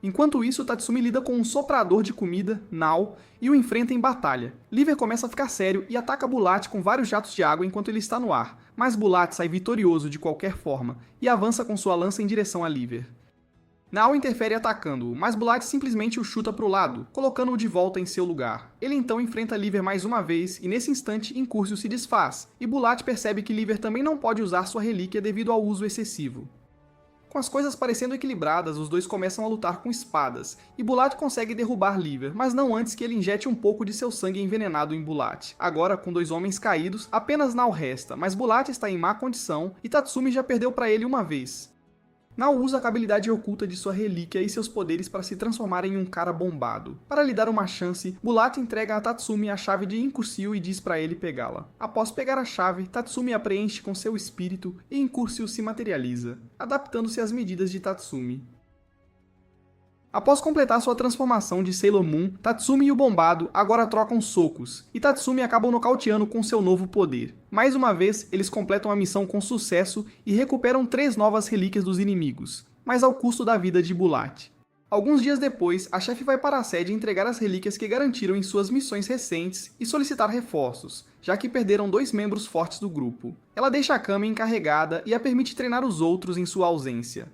Enquanto isso, Tatsumi lida com um soprador de comida, Nao, e o enfrenta em batalha. Liver começa a ficar sério e ataca Bulat com vários jatos de água enquanto ele está no ar, mas Bulat sai vitorioso de qualquer forma e avança com sua lança em direção a Liver. Nao interfere atacando-o, mas Bulat simplesmente o chuta para o lado, colocando-o de volta em seu lugar. Ele então enfrenta Liver mais uma vez e nesse instante Incurcio se desfaz, e Bulat percebe que Liver também não pode usar sua relíquia devido ao uso excessivo. Com as coisas parecendo equilibradas, os dois começam a lutar com espadas, e Bulat consegue derrubar Liver, mas não antes que ele injete um pouco de seu sangue envenenado em Bulat. Agora, com dois homens caídos, apenas Nao resta, mas Bulat está em má condição e Tatsumi já perdeu para ele uma vez. Nao usa a habilidade oculta de sua relíquia e seus poderes para se transformar em um cara bombado. Para lhe dar uma chance, Bulat entrega a Tatsumi a chave de Incurcio e diz para ele pegá-la. Após pegar a chave, Tatsumi a preenche com seu espírito e Incurcio se materializa, adaptando-se às medidas de Tatsumi. Após completar sua transformação de Sailor Moon, Tatsumi e o Bombado agora trocam socos, e Tatsumi acaba nocauteando com seu novo poder. Mais uma vez, eles completam a missão com sucesso e recuperam 3 novas relíquias dos inimigos, mas ao custo da vida de Bulat. Alguns dias depois, a chefe vai para a sede entregar as relíquias que garantiram em suas missões recentes e solicitar reforços, já que perderam 2 membros fortes do grupo. Ela deixa a Kami encarregada e a permite treinar os outros em sua ausência.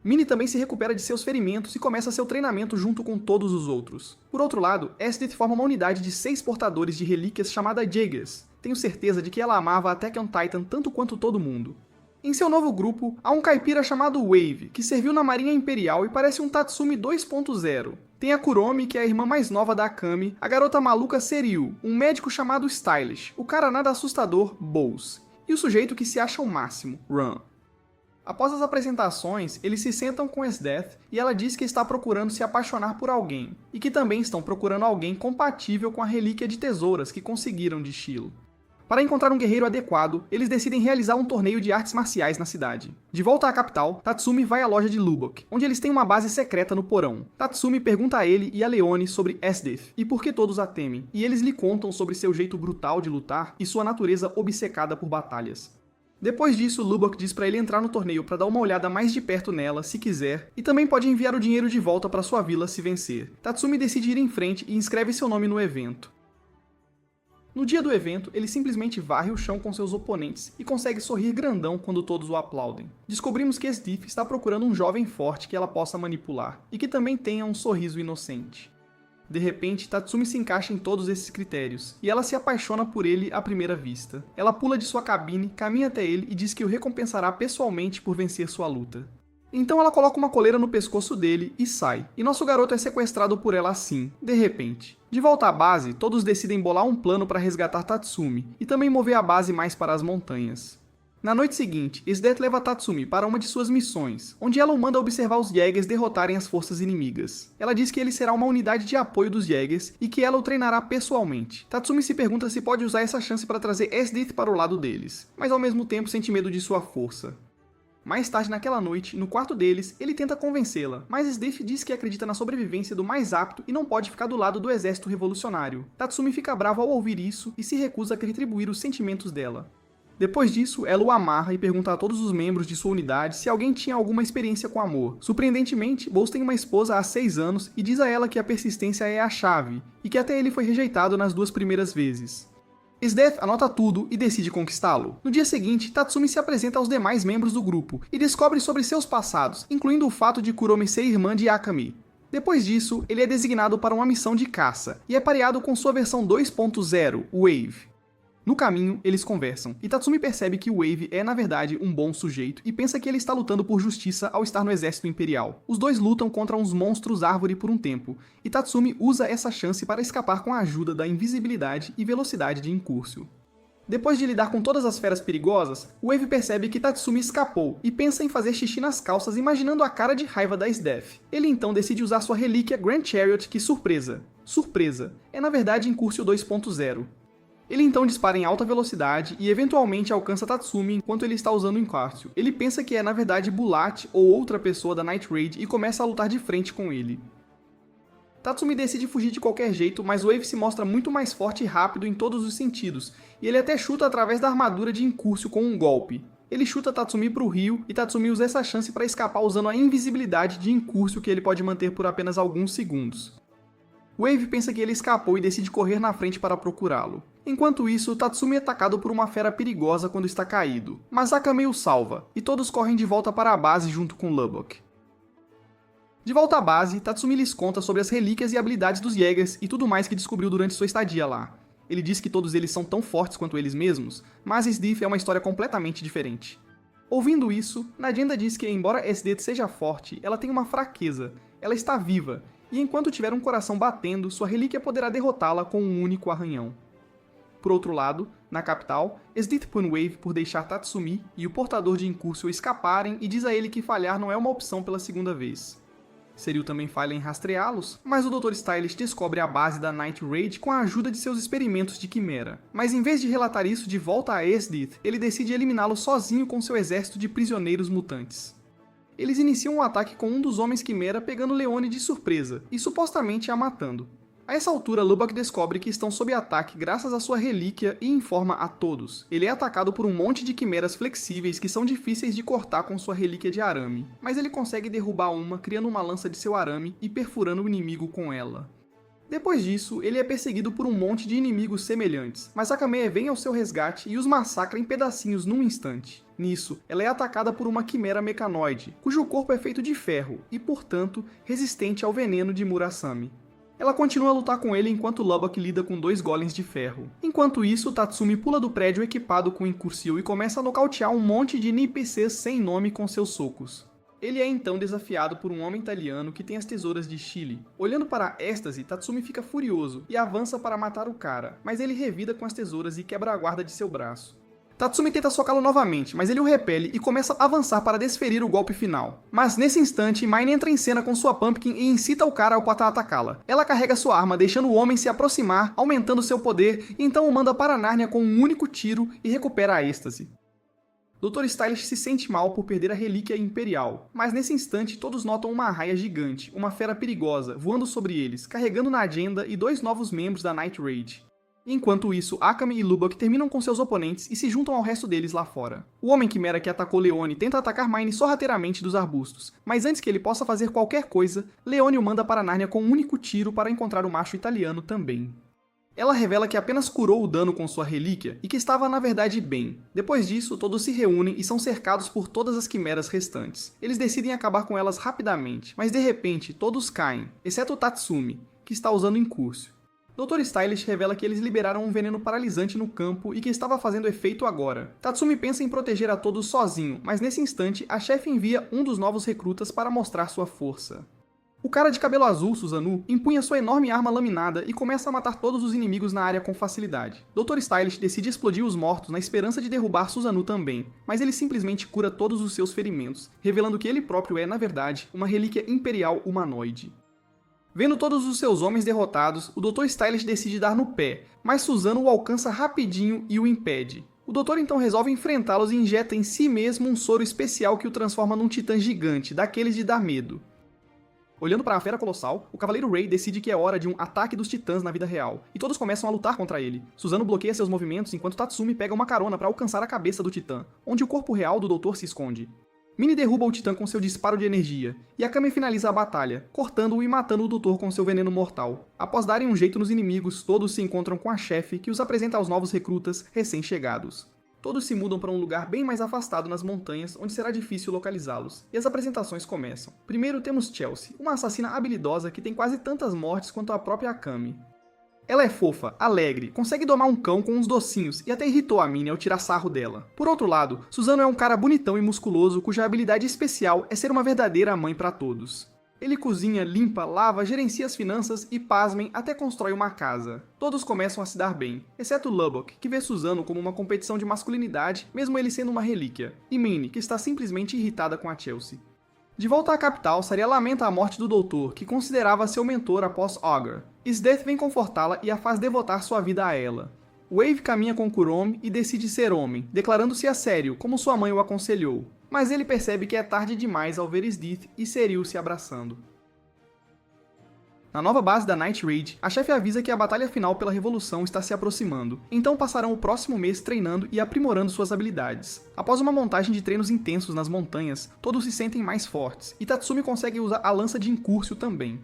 Minnie também se recupera de seus ferimentos e começa seu treinamento junto com todos os outros. Por outro lado, Esdith forma uma unidade de 6 portadores de relíquias chamada Jaegers. Tenho certeza de que ela amava Attack on Titan tanto quanto todo mundo. Em seu novo grupo, há um caipira chamado Wave, que serviu na Marinha Imperial e parece um Tatsumi 2.0. Tem a Kuromi, que é a irmã mais nova da Akame, a garota maluca Seryu, um médico chamado Stylish, o cara nada assustador, Bose, e o sujeito que se acha o máximo, Run. Após as apresentações, eles se sentam com Esdeath e ela diz que está procurando se apaixonar por alguém, e que também estão procurando alguém compatível com a relíquia de tesouras que conseguiram de Shiloh. Para encontrar um guerreiro adequado, eles decidem realizar um torneio de artes marciais na cidade. De volta à capital, Tatsumi vai à loja de Lubbock, onde eles têm uma base secreta no porão. Tatsumi pergunta a ele e a Leone sobre Esdeath e por que todos a temem, e eles lhe contam sobre seu jeito brutal de lutar e sua natureza obcecada por batalhas. Depois disso, Lubbock diz para ele entrar no torneio para dar uma olhada mais de perto nela, se quiser, e também pode enviar o dinheiro de volta para sua vila se vencer. Tatsumi decide ir em frente e inscreve seu nome no evento. No dia do evento, ele simplesmente varre o chão com seus oponentes e consegue sorrir grandão quando todos o aplaudem. Descobrimos que Esdeath está procurando um jovem forte que ela possa manipular, e que também tenha um sorriso inocente. De repente, Tatsumi se encaixa em todos esses critérios, e ela se apaixona por ele à primeira vista. Ela pula de sua cabine, caminha até ele e diz que o recompensará pessoalmente por vencer sua luta. Então ela coloca uma coleira no pescoço dele e sai, e nosso garoto é sequestrado por ela assim, de repente. De volta à base, todos decidem bolar um plano para resgatar Tatsumi, e também mover a base mais para as montanhas. Na noite seguinte, Esdeath leva Tatsumi para uma de suas missões, onde ela o manda observar os Jaegers derrotarem as forças inimigas. Ela diz que ele será uma unidade de apoio dos Jaegers e que ela o treinará pessoalmente. Tatsumi se pergunta se pode usar essa chance para trazer Esdeath para o lado deles, mas ao mesmo tempo sente medo de sua força. Mais tarde naquela noite, no quarto deles, ele tenta convencê-la, mas Esdeath diz que acredita na sobrevivência do mais apto e não pode ficar do lado do exército revolucionário. Tatsumi fica bravo ao ouvir isso e se recusa a retribuir os sentimentos dela. Depois disso, ela o amarra e pergunta a todos os membros de sua unidade se alguém tinha alguma experiência com amor. Surpreendentemente, Bose tem uma esposa há 6 anos e diz a ela que a persistência é a chave, e que até ele foi rejeitado nas 2 primeiras vezes. Esdeath anota tudo e decide conquistá-lo. No dia seguinte, Tatsumi se apresenta aos demais membros do grupo e descobre sobre seus passados, incluindo o fato de Kuromi ser irmã de Akame. Depois disso, ele é designado para uma missão de caça, e é pareado com sua versão 2.0, Wave. No caminho, eles conversam, e Tatsumi percebe que Wave é, na verdade, um bom sujeito e pensa que ele está lutando por justiça ao estar no exército imperial. Os dois lutam contra uns monstros árvore por um tempo, e Tatsumi usa essa chance para escapar com a ajuda da invisibilidade e velocidade de Incurcio. Depois de lidar com todas as feras perigosas, Wave percebe que Tatsumi escapou e pensa em fazer xixi nas calças imaginando a cara de raiva da Esdeath. Ele então decide usar sua relíquia Grand Chariot que surpresa, é na verdade Incurcio 2.0. Ele então dispara em alta velocidade e eventualmente alcança Tatsumi enquanto ele está usando o Incurcio. Ele pensa que é na verdade Bulat ou outra pessoa da Night Raid e começa a lutar de frente com ele. Tatsumi decide fugir de qualquer jeito, mas Wave se mostra muito mais forte e rápido em todos os sentidos, e ele até chuta através da armadura de Incurcio com um golpe. Ele chuta Tatsumi pro rio, e Tatsumi usa essa chance para escapar usando a invisibilidade de Incurcio que ele pode manter por apenas alguns segundos. Wave pensa que ele escapou e decide correr na frente para procurá-lo. Enquanto isso, Tatsumi é atacado por uma fera perigosa quando está caído, mas Akame o salva, e todos correm de volta para a base junto com Lubbock. De volta à base, Tatsumi lhes conta sobre as relíquias e habilidades dos Jaegers e tudo mais que descobriu durante sua estadia lá. Ele diz que todos eles são tão fortes quanto eles mesmos, mas Esdeath é uma história completamente diferente. Ouvindo isso, Najenda diz que embora Esdeath seja forte, ela tem uma fraqueza, ela está viva, e enquanto tiver um coração batendo, sua relíquia poderá derrotá-la com um único arranhão. Por outro lado, na capital, Esdeath pune Wave por deixar Tatsumi e o portador de Incurcio escaparem e diz a ele que falhar não é uma opção pela segunda vez. Seriu também falha em rastreá-los, mas o Dr. Stylish descobre a base da Night Raid com a ajuda de seus experimentos de quimera. Mas em vez de relatar isso de volta a Esdeath, ele decide eliminá-lo sozinho com seu exército de prisioneiros mutantes. Eles iniciam um ataque com um dos homens quimera pegando Leone de surpresa, e supostamente a matando. A essa altura, Lubbock descobre que estão sob ataque graças à sua relíquia e informa a todos. Ele é atacado por um monte de quimeras flexíveis que são difíceis de cortar com sua relíquia de arame, mas ele consegue derrubar uma criando uma lança de seu arame e perfurando o inimigo com ela. Depois disso, ele é perseguido por um monte de inimigos semelhantes, mas Akame vem ao seu resgate e os massacra em pedacinhos num instante. Nisso, ela é atacada por uma quimera mecanoide, cujo corpo é feito de ferro e, portanto, resistente ao veneno de Murasame. Ela continua a lutar com ele enquanto Lubbock lida com 2 golems de ferro. Enquanto isso, Tatsumi pula do prédio equipado com Incurcio e começa a nocautear um monte de NPCs sem nome com seus socos. Ele é então desafiado por um homem italiano que tem as tesouras de Chile. Olhando para Éxtase, Tatsumi fica furioso e avança para matar o cara, mas ele revida com as tesouras e quebra a guarda de seu braço. Tatsumi tenta socá-lo novamente, mas ele o repele e começa a avançar para desferir o golpe final. Mas nesse instante, Mine entra em cena com sua Pumpkin e incita o cara ao atacá-la. Ela carrega sua arma, deixando o homem se aproximar, aumentando seu poder, e então o manda para Nárnia com um único tiro e recupera a êxtase. Dr. Stylish se sente mal por perder a relíquia imperial, mas nesse instante todos notam uma arraia gigante, uma fera perigosa, voando sobre eles, carregando Najenda e 2 novos membros da Night Raid. Enquanto isso, Akame e Lubbock terminam com seus oponentes e se juntam ao resto deles lá fora. O Homem Quimera que atacou Leone tenta atacar Mine sorrateiramente dos arbustos, mas antes que ele possa fazer qualquer coisa, Leone o manda para Nárnia com um único tiro para encontrar o macho italiano também. Ela revela que apenas curou o dano com sua relíquia e que estava na verdade bem. Depois disso, todos se reúnem e são cercados por todas as quimeras restantes. Eles decidem acabar com elas rapidamente, mas de repente todos caem, exceto Tatsumi, que está usando Incurcio. Dr. Stylish revela que eles liberaram um veneno paralisante no campo e que estava fazendo efeito agora. Tatsumi pensa em proteger a todos sozinho, mas nesse instante a chefe envia um dos novos recrutas para mostrar sua força. O cara de cabelo azul, Susanoo, empunha sua enorme arma laminada e começa a matar todos os inimigos na área com facilidade. Dr. Stylish decide explodir os mortos na esperança de derrubar Susanoo também, mas ele simplesmente cura todos os seus ferimentos, revelando que ele próprio é, na verdade, uma relíquia imperial humanoide. Vendo todos os seus homens derrotados, o Dr. Stylish decide dar no pé, mas Susanoo o alcança rapidinho e o impede. O doutor então resolve enfrentá-los e injeta em si mesmo um soro especial que o transforma num titã gigante, daqueles de dar medo. Olhando para a fera colossal, o Cavaleiro Ray decide que é hora de um ataque dos titãs na vida real, e todos começam a lutar contra ele. Susanoo bloqueia seus movimentos enquanto Tatsumi pega uma carona para alcançar a cabeça do titã, onde o corpo real do doutor se esconde. Mini derruba o titã com seu disparo de energia, e Akame finaliza a batalha, cortando-o e matando o doutor com seu veneno mortal. Após darem um jeito nos inimigos, todos se encontram com a chefe, que os apresenta aos novos recrutas recém-chegados. Todos se mudam para um lugar bem mais afastado nas montanhas, onde será difícil localizá-los, e as apresentações começam. Primeiro temos Chelsea, uma assassina habilidosa que tem quase tantas mortes quanto a própria Akame. Ela é fofa, alegre, consegue domar um cão com uns docinhos e até irritou a Minnie ao tirar sarro dela. Por outro lado, Susanoo é um cara bonitão e musculoso cuja habilidade especial é ser uma verdadeira mãe para todos. Ele cozinha, limpa, lava, gerencia as finanças e, pasmem, até constrói uma casa. Todos começam a se dar bem, exceto Lubbock, que vê Susanoo como uma competição de masculinidade, mesmo ele sendo uma relíquia, e Minnie, que está simplesmente irritada com a Chelsea. De volta à capital, Saria lamenta a morte do doutor, que considerava seu mentor após Augur. Esdeath vem confortá-la e a faz devotar sua vida a ela. Wave caminha com Kurome e decide ser homem, declarando-se a sério, como sua mãe o aconselhou. Mas ele percebe que é tarde demais ao ver Esdeath e Seryu se abraçando. Na nova base da Night Raid, a chefe avisa que a batalha final pela Revolução está se aproximando, então passarão o próximo mês treinando e aprimorando suas habilidades. Após uma montagem de treinos intensos nas montanhas, todos se sentem mais fortes, e Tatsumi consegue usar a lança de Incúrsio também.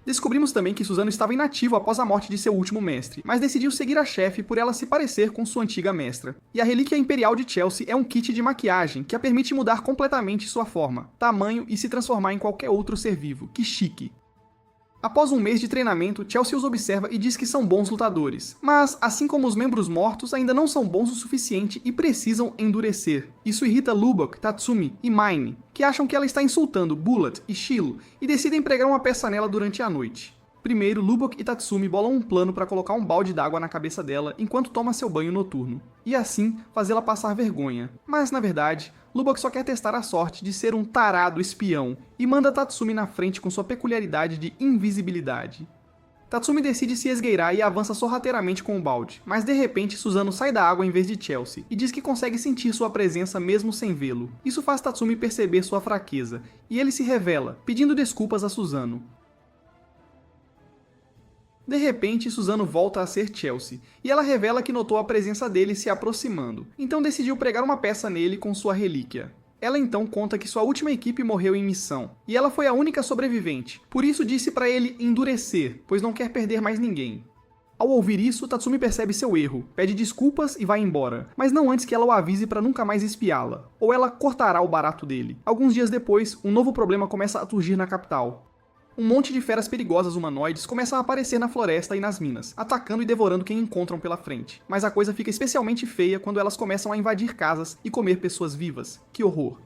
Descobrimos também que Suzano estava inativo após a morte de seu último mestre, mas decidiu seguir a chefe por ela se parecer com sua antiga mestra. E a Relíquia Imperial de Chelsea é um kit de maquiagem que a permite mudar completamente sua forma, tamanho e se transformar em qualquer outro ser vivo. Que chique! Após um mês de treinamento, Chelsea os observa e diz que são bons lutadores, mas, assim como os membros mortos, ainda não são bons o suficiente e precisam endurecer. Isso irrita Lubbock, Tatsumi e Mine, que acham que ela está insultando Bullet e Shilo e decidem pregar uma peça nela durante a noite. Primeiro, Lubbock e Tatsumi bolam um plano para colocar um balde d'água na cabeça dela enquanto toma seu banho noturno, e assim fazê-la passar vergonha. Mas, na verdade, Lubbock só quer testar a sorte de ser um tarado espião e manda Tatsumi na frente com sua peculiaridade de invisibilidade. Tatsumi decide se esgueirar e avança sorrateiramente com o balde, mas de repente Suzano sai da água em vez de Chelsea e diz que consegue sentir sua presença mesmo sem vê-lo. Isso faz Tatsumi perceber sua fraqueza, e ele se revela, pedindo desculpas a Suzano. De repente, Suzano volta a ser Chelsea, e ela revela que notou a presença dele se aproximando, então decidiu pregar uma peça nele com sua relíquia. Ela então conta que sua última equipe morreu em missão, e ela foi a única sobrevivente, por isso disse para ele endurecer, pois não quer perder mais ninguém. Ao ouvir isso, Tatsumi percebe seu erro, pede desculpas e vai embora, mas não antes que ela o avise para nunca mais espiá-la, ou ela cortará o barato dele. Alguns dias depois, um novo problema começa a surgir na capital. Um monte de feras perigosas humanoides começam a aparecer na floresta e nas minas, atacando e devorando quem encontram pela frente. Mas a coisa fica especialmente feia quando elas começam a invadir casas e comer pessoas vivas. Que horror!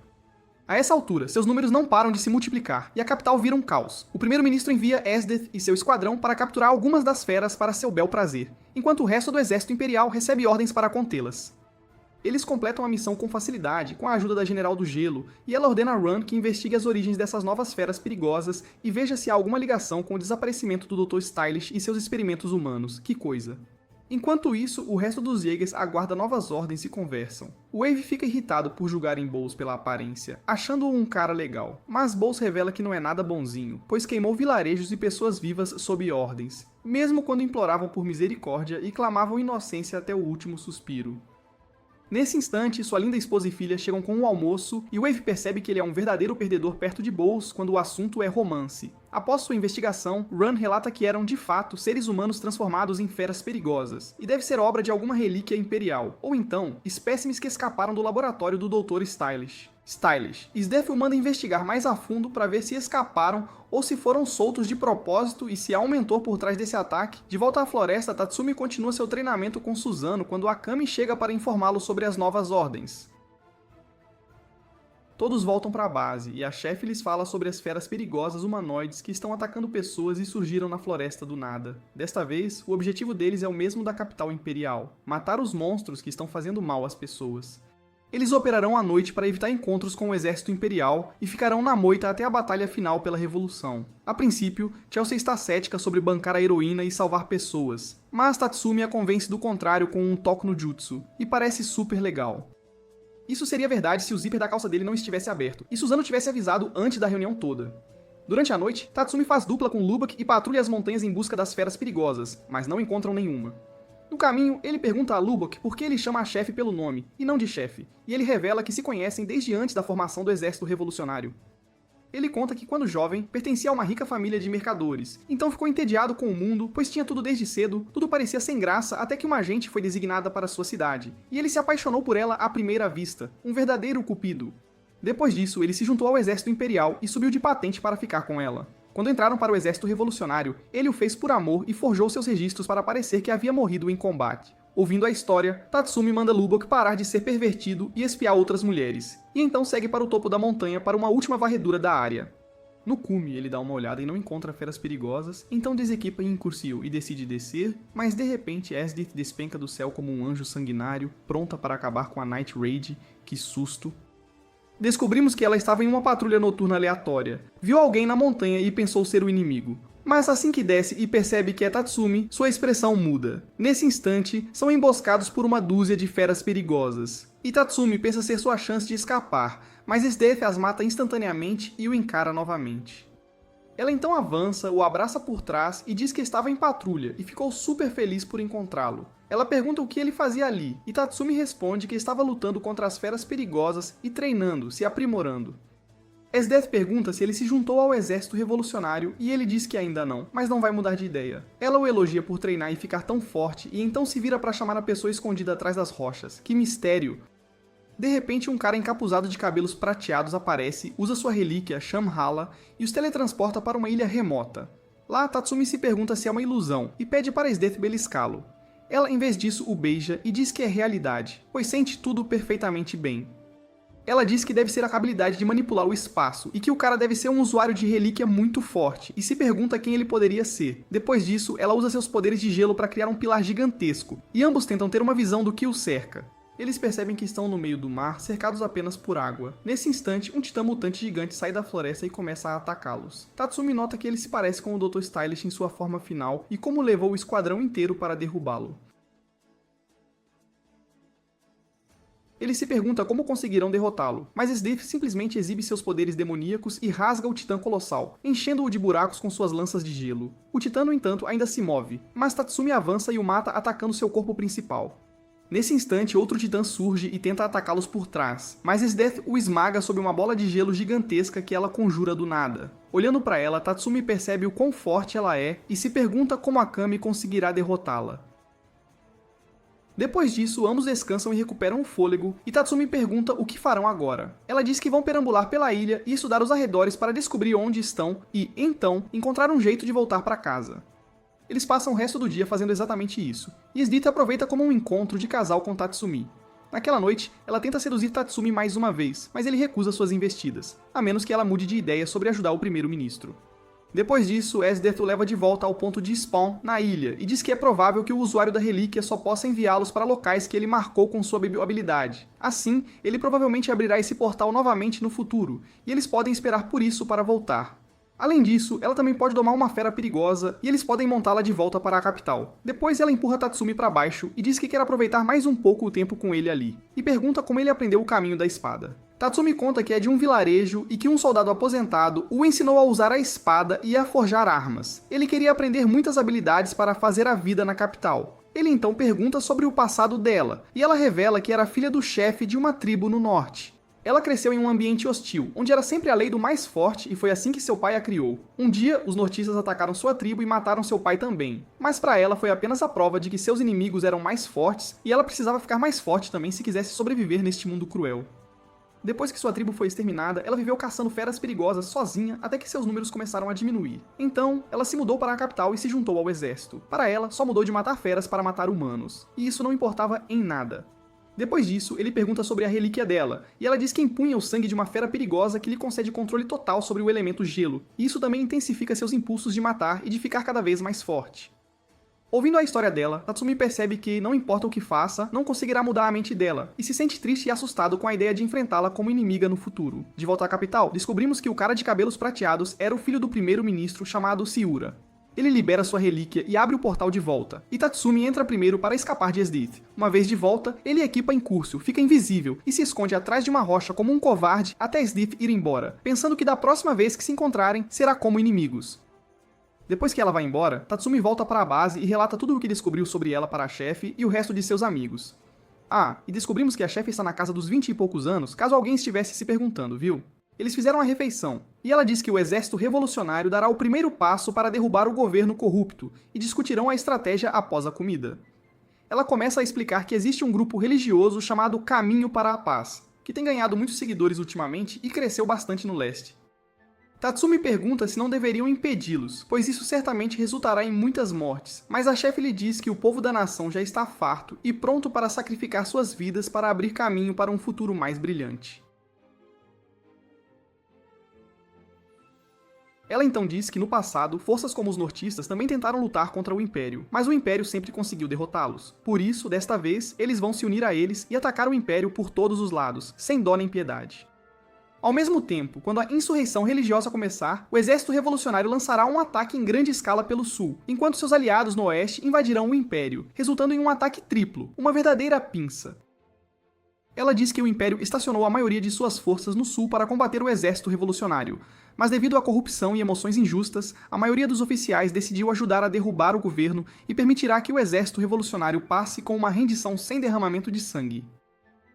A essa altura, seus números não param de se multiplicar, e a capital vira um caos. O primeiro-ministro envia Esdith e seu esquadrão para capturar algumas das feras para seu bel prazer, enquanto o resto do exército imperial recebe ordens para contê-las. Eles completam a missão com facilidade, com a ajuda da General do Gelo, e ela ordena a Run que investigue as origens dessas novas feras perigosas e veja se há alguma ligação com o desaparecimento do Dr. Stylish e seus experimentos humanos. Que coisa! Enquanto isso, o resto dos Jaegers aguarda novas ordens e conversam. Wave fica irritado por julgarem Bowles pela aparência, achando-o um cara legal, mas Bowles revela que não é nada bonzinho, pois queimou vilarejos e pessoas vivas sob ordens, mesmo quando imploravam por misericórdia e clamavam inocência até o último suspiro. Nesse instante, sua linda esposa e filha chegam com o almoço e Wave percebe que ele é um verdadeiro perdedor perto de Bowles quando o assunto é romance. Após sua investigação, Run relata que eram de fato seres humanos transformados em feras perigosas, e deve ser obra de alguma relíquia imperial, ou então, espécimes que escaparam do laboratório do Dr. Stylish. Sdef o manda investigar mais a fundo para ver se escaparam ou se foram soltos de propósito e se há um mentor por trás desse ataque. De volta à floresta, Tatsumi continua seu treinamento com Suzano quando Akami chega para informá-lo sobre as novas ordens. Todos voltam para a base, e a chefe lhes fala sobre as feras perigosas humanoides que estão atacando pessoas e surgiram na floresta do nada. Desta vez, o objetivo deles é o mesmo da capital imperial: matar os monstros que estão fazendo mal às pessoas. Eles operarão à noite para evitar encontros com o exército imperial e ficarão na moita até a batalha final pela Revolução. A princípio, Chelsea está cética sobre bancar a heroína e salvar pessoas, mas Tatsumi a convence do contrário com um toque no jutsu, e parece super legal. Isso seria verdade se o zíper da calça dele não estivesse aberto, e Suzano tivesse avisado antes da reunião toda. Durante a noite, Tatsumi faz dupla com Lubbock e patrulha as montanhas em busca das feras perigosas, mas não encontram nenhuma. No caminho, ele pergunta a Lubbock por que ele chama a chefe pelo nome, e não de chefe, e ele revela que se conhecem desde antes da formação do exército revolucionário. Ele conta que quando jovem, pertencia a uma rica família de mercadores, então ficou entediado com o mundo, pois tinha tudo desde cedo, tudo parecia sem graça até que uma agente foi designada para sua cidade, e ele se apaixonou por ela à primeira vista, um verdadeiro cupido. Depois disso, ele se juntou ao exército imperial e subiu de patente para ficar com ela. Quando entraram para o exército revolucionário, ele o fez por amor e forjou seus registros para parecer que havia morrido em combate. Ouvindo a história, Tatsumi manda Lubbock parar de ser pervertido e espiar outras mulheres, e então segue para o topo da montanha para uma última varredura da área. No cume, ele dá uma olhada e não encontra feras perigosas, então desequipa em Incursil e decide descer, mas de repente Esdith despenca do céu como um anjo sanguinário, pronta para acabar com a Night Raid. Que susto! Descobrimos que ela estava em uma patrulha noturna aleatória, viu alguém na montanha e pensou ser o inimigo. Mas assim que desce e percebe que é Tatsumi, sua expressão muda. Nesse instante, são emboscados por uma dúzia de feras perigosas. E Tatsumi pensa ser sua chance de escapar, mas Sdef as mata instantaneamente e o encara novamente. Ela então avança, o abraça por trás e diz que estava em patrulha e ficou super feliz por encontrá-lo. Ela pergunta o que ele fazia ali, e Tatsumi responde que estava lutando contra as feras perigosas e treinando, se aprimorando. Esdeath pergunta se ele se juntou ao exército revolucionário e ele diz que ainda não, mas não vai mudar de ideia. Ela o elogia por treinar e ficar tão forte e então se vira para chamar a pessoa escondida atrás das rochas. Que mistério! De repente, um cara encapuzado de cabelos prateados aparece, usa sua relíquia, Shamhala, e os teletransporta para uma ilha remota. Lá, Tatsumi se pergunta se é uma ilusão e pede para Esdeath beliscá-lo. Ela, em vez disso, o beija e diz que é realidade, pois sente tudo perfeitamente bem. Ela diz que deve ser a habilidade de manipular o espaço e que o cara deve ser um usuário de relíquia muito forte, e se pergunta quem ele poderia ser. Depois disso, ela usa seus poderes de gelo para criar um pilar gigantesco, e ambos tentam ter uma visão do que o cerca. Eles percebem que estão no meio do mar, cercados apenas por água. Nesse instante, um titã mutante gigante sai da floresta e começa a atacá-los. Tatsumi nota que ele se parece com o Dr. Stylish em sua forma final e como levou o esquadrão inteiro para derrubá-lo. Ele se pergunta como conseguirão derrotá-lo, mas Esdeath simplesmente exibe seus poderes demoníacos e rasga o titã colossal, enchendo-o de buracos com suas lanças de gelo. O titã, no entanto, ainda se move, mas Tatsumi avança e o mata atacando seu corpo principal. Nesse instante, outro titã surge e tenta atacá-los por trás, mas Esdeath o esmaga sob uma bola de gelo gigantesca que ela conjura do nada. Olhando para ela, Tatsumi percebe o quão forte ela é e se pergunta como Akame conseguirá derrotá-la. Depois disso, ambos descansam e recuperam o fôlego, e Tatsumi pergunta o que farão agora. Ela diz que vão perambular pela ilha e estudar os arredores para descobrir onde estão e, então, encontrar um jeito de voltar para casa. Eles passam o resto do dia fazendo exatamente isso, e Esdeath aproveita como um encontro de casal com Tatsumi. Naquela noite, ela tenta seduzir Tatsumi mais uma vez, mas ele recusa suas investidas, a menos que ela mude de ideia sobre ajudar o primeiro-ministro. Depois disso, Esdeath o leva de volta ao ponto de spawn na ilha, e diz que é provável que o usuário da relíquia só possa enviá-los para locais que ele marcou com sua habilidade. Assim, ele provavelmente abrirá esse portal novamente no futuro, e eles podem esperar por isso para voltar. Além disso, ela também pode domar uma fera perigosa e eles podem montá-la de volta para a capital. Depois ela empurra Tatsumi para baixo e diz que quer aproveitar mais um pouco o tempo com ele ali, e pergunta como ele aprendeu o caminho da espada. Tatsumi conta que é de um vilarejo e que um soldado aposentado o ensinou a usar a espada e a forjar armas. Ele queria aprender muitas habilidades para fazer a vida na capital. Ele então pergunta sobre o passado dela, e ela revela que era filha do chefe de uma tribo no norte. Ela cresceu em um ambiente hostil, onde era sempre a lei do mais forte e foi assim que seu pai a criou. Um dia, os nortistas atacaram sua tribo e mataram seu pai também. Mas para ela foi apenas a prova de que seus inimigos eram mais fortes e ela precisava ficar mais forte também se quisesse sobreviver neste mundo cruel. Depois que sua tribo foi exterminada, ela viveu caçando feras perigosas sozinha até que seus números começaram a diminuir. Então, ela se mudou para a capital e se juntou ao exército. Para ela, só mudou de matar feras para matar humanos. E isso não importava em nada. Depois disso, ele pergunta sobre a relíquia dela, e ela diz que empunha o sangue de uma fera perigosa que lhe concede controle total sobre o elemento gelo, e isso também intensifica seus impulsos de matar e de ficar cada vez mais forte. Ouvindo a história dela, Tatsumi percebe que, não importa o que faça, não conseguirá mudar a mente dela, e se sente triste e assustado com a ideia de enfrentá-la como inimiga no futuro. De volta à capital, descobrimos que o cara de cabelos prateados era o filho do primeiro-ministro chamado Siura. Ele libera sua relíquia e abre o portal de volta, e Tatsumi entra primeiro para escapar de Esdeath. Uma vez de volta, ele equipa Incurso, fica invisível e se esconde atrás de uma rocha como um covarde até Esdeath ir embora, pensando que da próxima vez que se encontrarem, será como inimigos. Depois que ela vai embora, Tatsumi volta para a base e relata tudo o que descobriu sobre ela para a chefe e o resto de seus amigos. Ah, e descobrimos que a chefe está na casa dos 20 e poucos anos, caso alguém estivesse se perguntando, viu? Eles fizeram a refeição, e ela diz que o exército revolucionário dará o primeiro passo para derrubar o governo corrupto, e discutirão a estratégia após a comida. Ela começa a explicar que existe um grupo religioso chamado Caminho para a Paz, que tem ganhado muitos seguidores ultimamente e cresceu bastante no leste. Tatsumi pergunta se não deveriam impedi-los, pois isso certamente resultará em muitas mortes, mas a chefe lhe diz que o povo da nação já está farto e pronto para sacrificar suas vidas para abrir caminho para um futuro mais brilhante. Ela então diz que no passado, forças como os nortistas também tentaram lutar contra o Império, mas o Império sempre conseguiu derrotá-los. Por isso, desta vez, eles vão se unir a eles e atacar o Império por todos os lados, sem dó nem piedade. Ao mesmo tempo, quando a insurreição religiosa começar, o exército revolucionário lançará um ataque em grande escala pelo sul, enquanto seus aliados no oeste invadirão o Império, resultando em um ataque triplo, uma verdadeira pinça. Ela diz que o Império estacionou a maioria de suas forças no sul para combater o exército revolucionário, mas devido à corrupção e emoções injustas, a maioria dos oficiais decidiu ajudar a derrubar o governo e permitirá que o exército revolucionário passe com uma rendição sem derramamento de sangue.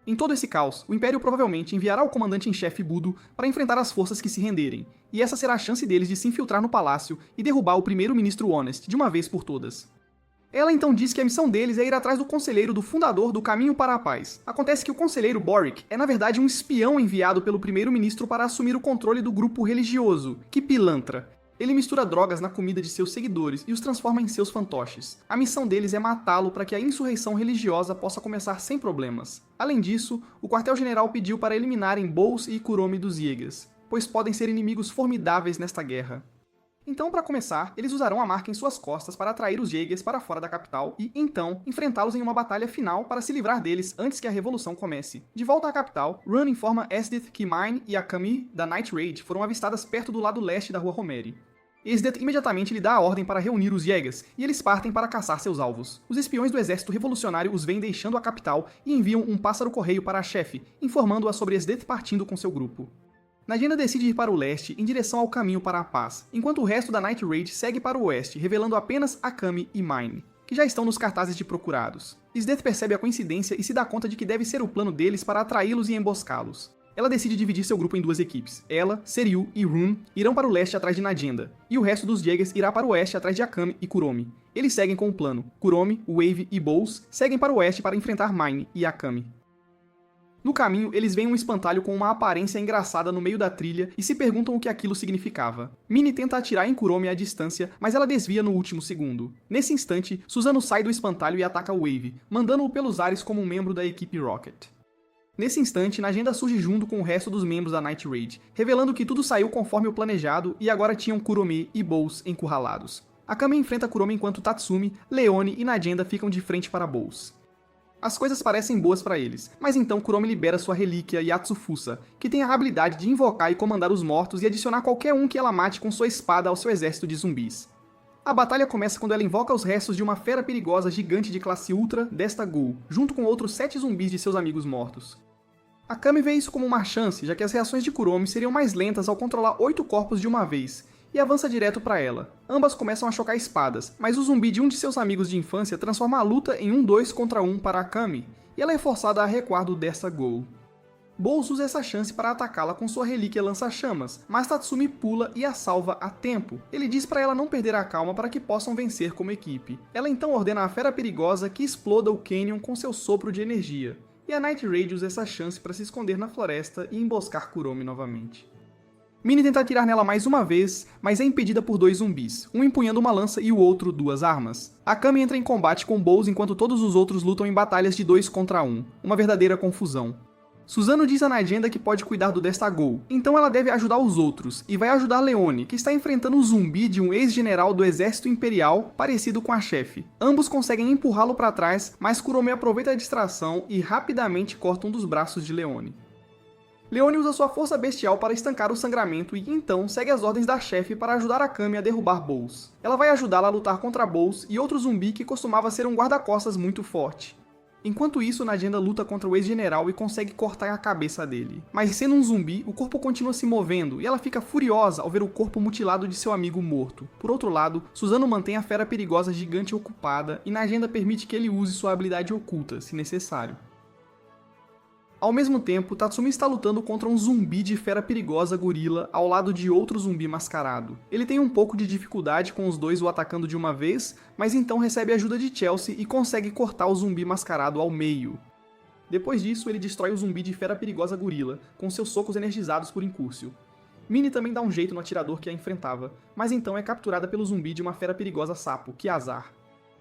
Em todo esse caos, o Império provavelmente enviará o comandante-em-chefe Budo para enfrentar as forças que se renderem, e essa será a chance deles de se infiltrar no palácio e derrubar o primeiro-ministro Honest de uma vez por todas. Ela então diz que a missão deles é ir atrás do conselheiro do fundador do Caminho para a Paz. Acontece que o conselheiro Boric é na verdade um espião enviado pelo primeiro-ministro para assumir o controle do grupo religioso, que pilantra. Ele mistura drogas na comida de seus seguidores e os transforma em seus fantoches. A missão deles é matá-lo para que a insurreição religiosa possa começar sem problemas. Além disso, o quartel-general pediu para eliminarem Bowles e Kuromi dos Jaegers, pois podem ser inimigos formidáveis nesta guerra. Então, para começar, eles usarão a marca em suas costas para atrair os Jaegers para fora da capital e, então, enfrentá-los em uma batalha final para se livrar deles antes que a revolução comece. De volta à capital, Run informa Esdith que Mine e Akami da Night Raid foram avistadas perto do lado leste da Rua Romeri. Esdith imediatamente lhe dá a ordem para reunir os Jaegers, e eles partem para caçar seus alvos. Os espiões do exército revolucionário os veem deixando a capital e enviam um pássaro-correio para a chefe, informando-a sobre Esdith partindo com seu grupo. Najenda decide ir para o leste, em direção ao Caminho para a Paz, enquanto o resto da Night Raid segue para o oeste, revelando apenas Akami e Mine, que já estão nos cartazes de procurados. Esdith percebe a coincidência e se dá conta de que deve ser o plano deles para atraí-los e emboscá-los. Ela decide dividir seu grupo em duas equipes. Ela, Seryu e Run irão para o leste atrás de Najenda, e o resto dos Jaegers irá para o oeste atrás de Akami e Kuromi. Eles seguem com o plano. Kuromi, Wave e Bowles seguem para o oeste para enfrentar Mine e Akami. No caminho, eles veem um espantalho com uma aparência engraçada no meio da trilha e se perguntam o que aquilo significava. Minnie tenta atirar em Kuromi à distância, mas ela desvia no último segundo. Nesse instante, Susano sai do espantalho e ataca Wave, mandando-o pelos ares como um membro da equipe Rocket. Nesse instante, Najenda surge junto com o resto dos membros da Night Raid, revelando que tudo saiu conforme o planejado e agora tinham Kuromi e Bowles encurralados. Akami enfrenta Kuromi enquanto Tatsumi, Leone e Najenda ficam de frente para Bowles. As coisas parecem boas para eles, mas então Kuromi libera sua relíquia Yatsufusa, que tem a habilidade de invocar e comandar os mortos e adicionar qualquer um que ela mate com sua espada ao seu exército de zumbis. A batalha começa quando ela invoca os restos de uma fera perigosa gigante de classe Ultra desta Ghoul, junto com outros 7 zumbis de seus amigos mortos. Akami vê isso como uma chance, já que as reações de Kuromi seriam mais lentas ao controlar 8 corpos de uma vez, e avança direto para ela. Ambas começam a chocar espadas, mas o zumbi de um de seus amigos de infância transforma a luta em um 2 contra 1 para Akami, e ela é forçada a recuar do dessa Ghoul. Bowles usa essa chance para atacá-la com sua relíquia lança-chamas, mas Tatsumi pula e a salva a tempo. Ele diz para ela não perder a calma para que possam vencer como equipe. Ela então ordena à fera perigosa que exploda o Canyon com seu sopro de energia, e a Night Raid usa essa chance para se esconder na floresta e emboscar Kuromi novamente. Minnie tenta atirar nela mais uma vez, mas é impedida por 2 zumbis, um empunhando uma lança e o outro 2 armas. Akami entra em combate com Bowles enquanto todos os outros lutam em batalhas de 2 contra 1, uma verdadeira confusão. Susano diz a Najenda que pode cuidar do desta Ghoul, então ela deve ajudar os outros, e vai ajudar Leone, que está enfrentando o zumbi de um ex-general do exército imperial parecido com a chefe. Ambos conseguem empurrá-lo para trás, mas Kuromi aproveita a distração e rapidamente corta um dos braços de Leone. Leone usa sua força bestial para estancar o sangramento e então segue as ordens da chefe para ajudar Akami a derrubar Bowles. Ela vai ajudá-la a lutar contra Bowles e outro zumbi que costumava ser um guarda-costas muito forte. Enquanto isso, Najenda luta contra o ex-general e consegue cortar a cabeça dele. Mas sendo um zumbi, o corpo continua se movendo e ela fica furiosa ao ver o corpo mutilado de seu amigo morto. Por outro lado, Susano mantém a fera perigosa gigante ocupada e Najenda permite que ele use sua habilidade oculta, se necessário. Ao mesmo tempo, Tatsumi está lutando contra um zumbi de fera perigosa gorila ao lado de outro zumbi mascarado. Ele tem um pouco de dificuldade com os dois o atacando de uma vez, mas então recebe ajuda de Chelsea e consegue cortar o zumbi mascarado ao meio. Depois disso, ele destrói o zumbi de fera perigosa gorila, com seus socos energizados por Incúrcio. Minnie também dá um jeito no atirador que a enfrentava, mas então é capturada pelo zumbi de uma fera perigosa sapo, Kiazar.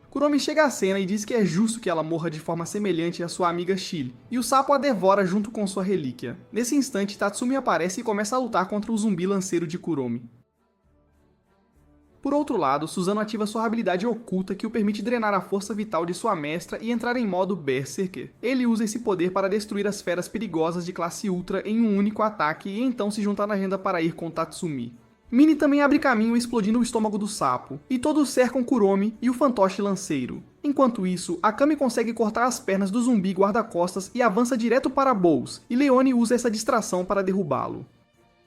Kuromi chega à cena e diz que é justo que ela morra de forma semelhante à sua amiga Chile, e o sapo a devora junto com sua relíquia. Nesse instante, Tatsumi aparece e começa a lutar contra o zumbi lanceiro de Kuromi. Por outro lado, Susano ativa sua habilidade oculta que o permite drenar a força vital de sua mestra e entrar em modo Berserker. Ele usa esse poder para destruir as feras perigosas de classe Ultra em um único ataque e então se junta na agenda para ir com Tatsumi. Minnie também abre caminho explodindo o estômago do sapo, e todos cercam Kuromi e o fantoche lanceiro. Enquanto isso, Akame consegue cortar as pernas do zumbi guarda-costas e avança direto para Bols, e Leone usa essa distração para derrubá-lo.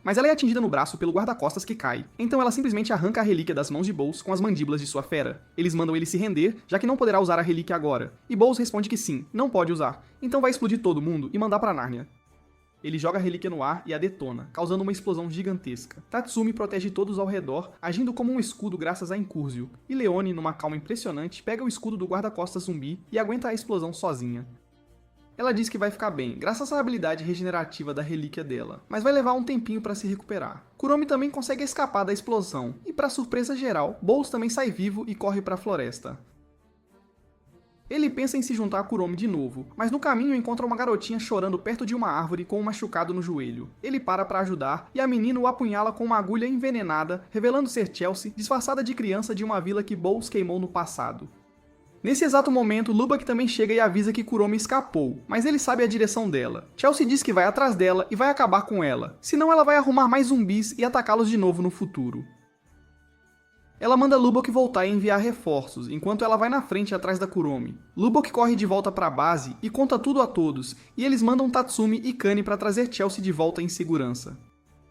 Mas ela é atingida no braço pelo guarda-costas que cai, então ela simplesmente arranca a relíquia das mãos de Bols com as mandíbulas de sua fera. Eles mandam ele se render, já que não poderá usar a relíquia agora, e Bols responde que sim, não pode usar, então vai explodir todo mundo e mandar pra Nárnia. Ele joga a relíquia no ar e a detona, causando uma explosão gigantesca. Tatsumi protege todos ao redor, agindo como um escudo graças a Incursio, e Leone, numa calma impressionante, pega o escudo do guarda-costas zumbi e aguenta a explosão sozinha. Ela diz que vai ficar bem, graças à habilidade regenerativa da relíquia dela, mas vai levar um tempinho para se recuperar. Kuromi também consegue escapar da explosão, e para surpresa geral, Bols também sai vivo e corre para a floresta. Ele pensa em se juntar a Kuromi de novo, mas no caminho encontra uma garotinha chorando perto de uma árvore com um machucado no joelho. Ele para ajudar e a menina o apunhala com uma agulha envenenada, revelando ser Chelsea, disfarçada de criança de uma vila que Bols queimou no passado. Nesse exato momento, Lubbock também chega e avisa que Kuromi escapou, mas ele sabe a direção dela. Chelsea diz que vai atrás dela e vai acabar com ela, senão ela vai arrumar mais zumbis e atacá-los de novo no futuro. Ela manda Lubbock voltar e enviar reforços, enquanto ela vai na frente atrás da Kuromi. Lubbock corre de volta para a base e conta tudo a todos, e eles mandam Tatsumi e Kane para trazer Chelsea de volta em segurança.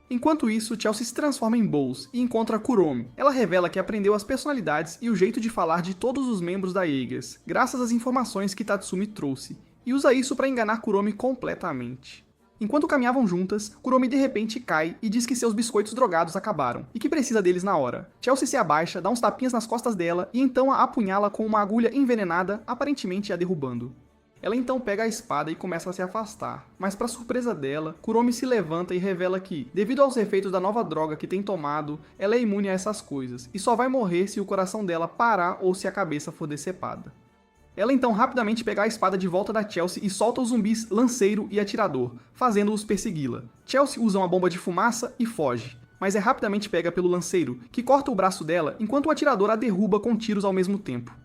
Enquanto isso, Chelsea se transforma em Bols e encontra Kuromi. Ela revela que aprendeu as personalidades e o jeito de falar de todos os membros da Jaegers, graças às informações que Tatsumi trouxe, e usa isso para enganar Kuromi completamente. Enquanto caminhavam juntas, Kuromi de repente cai e diz que seus biscoitos drogados acabaram, e que precisa deles na hora. Chelsea se abaixa, dá uns tapinhas nas costas dela e então a apunhala com uma agulha envenenada, aparentemente a derrubando. Ela então pega a espada e começa a se afastar, mas para surpresa dela, Kuromi se levanta e revela que, devido aos efeitos da nova droga que tem tomado, ela é imune a essas coisas, e só vai morrer se o coração dela parar ou se a cabeça for decepada. Ela então rapidamente pega a espada de volta da Chelsea e solta os zumbis Lanceiro e Atirador, fazendo-os persegui-la. Chelsea usa uma bomba de fumaça e foge, mas é rapidamente pega pelo Lanceiro, que corta o braço dela enquanto o Atirador a derruba com tiros ao mesmo tempo.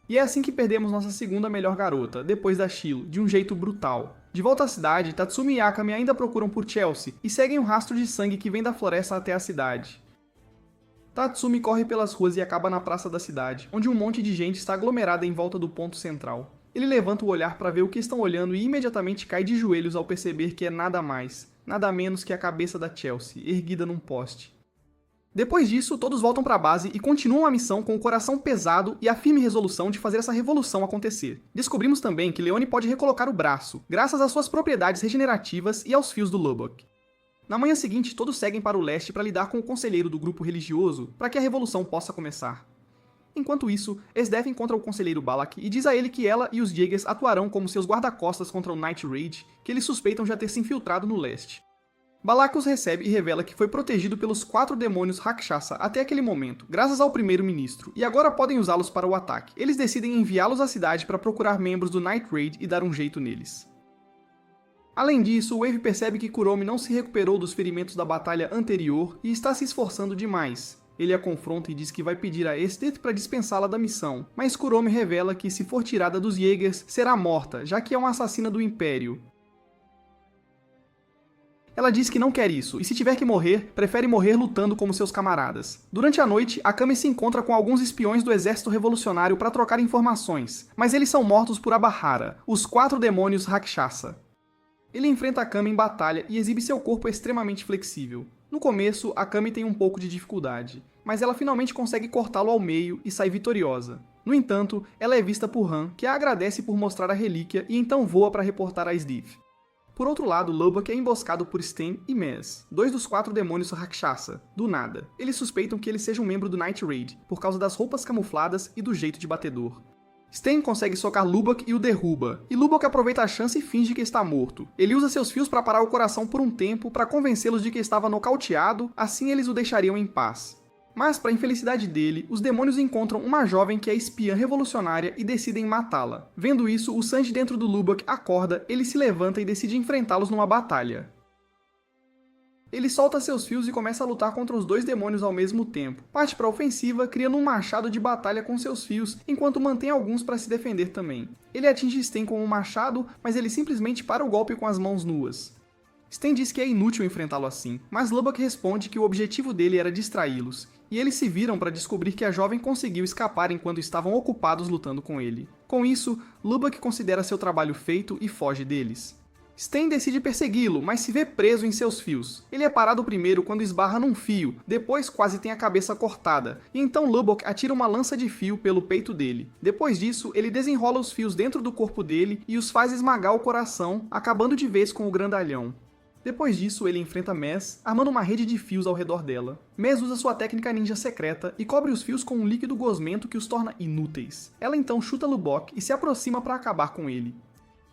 E é assim que perdemos nossa segunda melhor garota, depois da Shilo, de um jeito brutal. De volta à cidade, Tatsumi e Akame ainda procuram por Chelsea e seguem o rastro de sangue que vem da floresta até a cidade. Tatsumi corre pelas ruas e acaba na praça da cidade, onde um monte de gente está aglomerada em volta do ponto central. Ele levanta o olhar para ver o que estão olhando e imediatamente cai de joelhos ao perceber que é nada mais, nada menos que a cabeça da Chelsea, erguida num poste. Depois disso, todos voltam para a base e continuam a missão com o coração pesado e a firme resolução de fazer essa revolução acontecer. Descobrimos também que Leone pode recolocar o braço, graças às suas propriedades regenerativas e aos fios do Lubbock. Na manhã seguinte, todos seguem para o leste para lidar com o conselheiro do grupo religioso para que a revolução possa começar. Enquanto isso, Esdeath encontra o conselheiro Balak e diz a ele que ela e os Jaegers atuarão como seus guarda-costas contra o Night Raid, que eles suspeitam já ter se infiltrado no leste. Balak os recebe e revela que foi protegido pelos 4 demônios Rakshasa até aquele momento, graças ao primeiro-ministro, e agora podem usá-los para o ataque. Eles decidem enviá-los à cidade para procurar membros do Night Raid e dar um jeito neles. Além disso, Wave percebe que Kuromi não se recuperou dos ferimentos da batalha anterior e está se esforçando demais. Ele a confronta e diz que vai pedir a Esdeath para dispensá-la da missão, mas Kuromi revela que se for tirada dos Jaegers, será morta, já que é uma assassina do Império. Ela diz que não quer isso, e se tiver que morrer, prefere morrer lutando como seus camaradas. Durante a noite, Akame se encontra com alguns espiões do exército revolucionário para trocar informações, mas eles são mortos por Abahara, os 4 demônios Rakshasa. Ele enfrenta Akame em batalha e exibe seu corpo extremamente flexível. No começo, Akame tem um pouco de dificuldade, mas ela finalmente consegue cortá-lo ao meio e sai vitoriosa. No entanto, ela é vista por Han, que a agradece por mostrar a relíquia e então voa para reportar a Esdeath. Por outro lado, Lubbock é emboscado por Sten e Mez, 2 dos 4 demônios Rakshasa, do nada. Eles suspeitam que ele seja um membro do Night Raid, por causa das roupas camufladas e do jeito de batedor. Sten consegue socar Lubbock e o derruba, e Lubbock aproveita a chance e finge que está morto. Ele usa seus fios para parar o coração por um tempo para convencê-los de que estava nocauteado, assim eles o deixariam em paz. Mas, para a infelicidade dele, os demônios encontram uma jovem que é espiã revolucionária e decidem matá-la. Vendo isso, o Sanji dentro do Lubbock acorda, ele se levanta e decide enfrentá-los numa batalha. Ele solta seus fios e começa a lutar contra os 2 demônios ao mesmo tempo. Parte para a ofensiva, criando um machado de batalha com seus fios, enquanto mantém alguns para se defender também. Ele atinge Sten com um machado, mas ele simplesmente para o golpe com as mãos nuas. Sten diz que é inútil enfrentá-lo assim, mas Lubbock responde que o objetivo dele era distraí-los, e eles se viram para descobrir que a jovem conseguiu escapar enquanto estavam ocupados lutando com ele. Com isso, Lubbock considera seu trabalho feito e foge deles. Sten decide persegui-lo, mas se vê preso em seus fios. Ele é parado primeiro quando esbarra num fio, depois quase tem a cabeça cortada, e então Lubbock atira uma lança de fio pelo peito dele. Depois disso, ele desenrola os fios dentro do corpo dele e os faz esmagar o coração, acabando de vez com o grandalhão. Depois disso, ele enfrenta Mez, armando uma rede de fios ao redor dela. Mez usa sua técnica ninja secreta e cobre os fios com um líquido gosmento que os torna inúteis. Ela então chuta Lubbock e se aproxima para acabar com ele.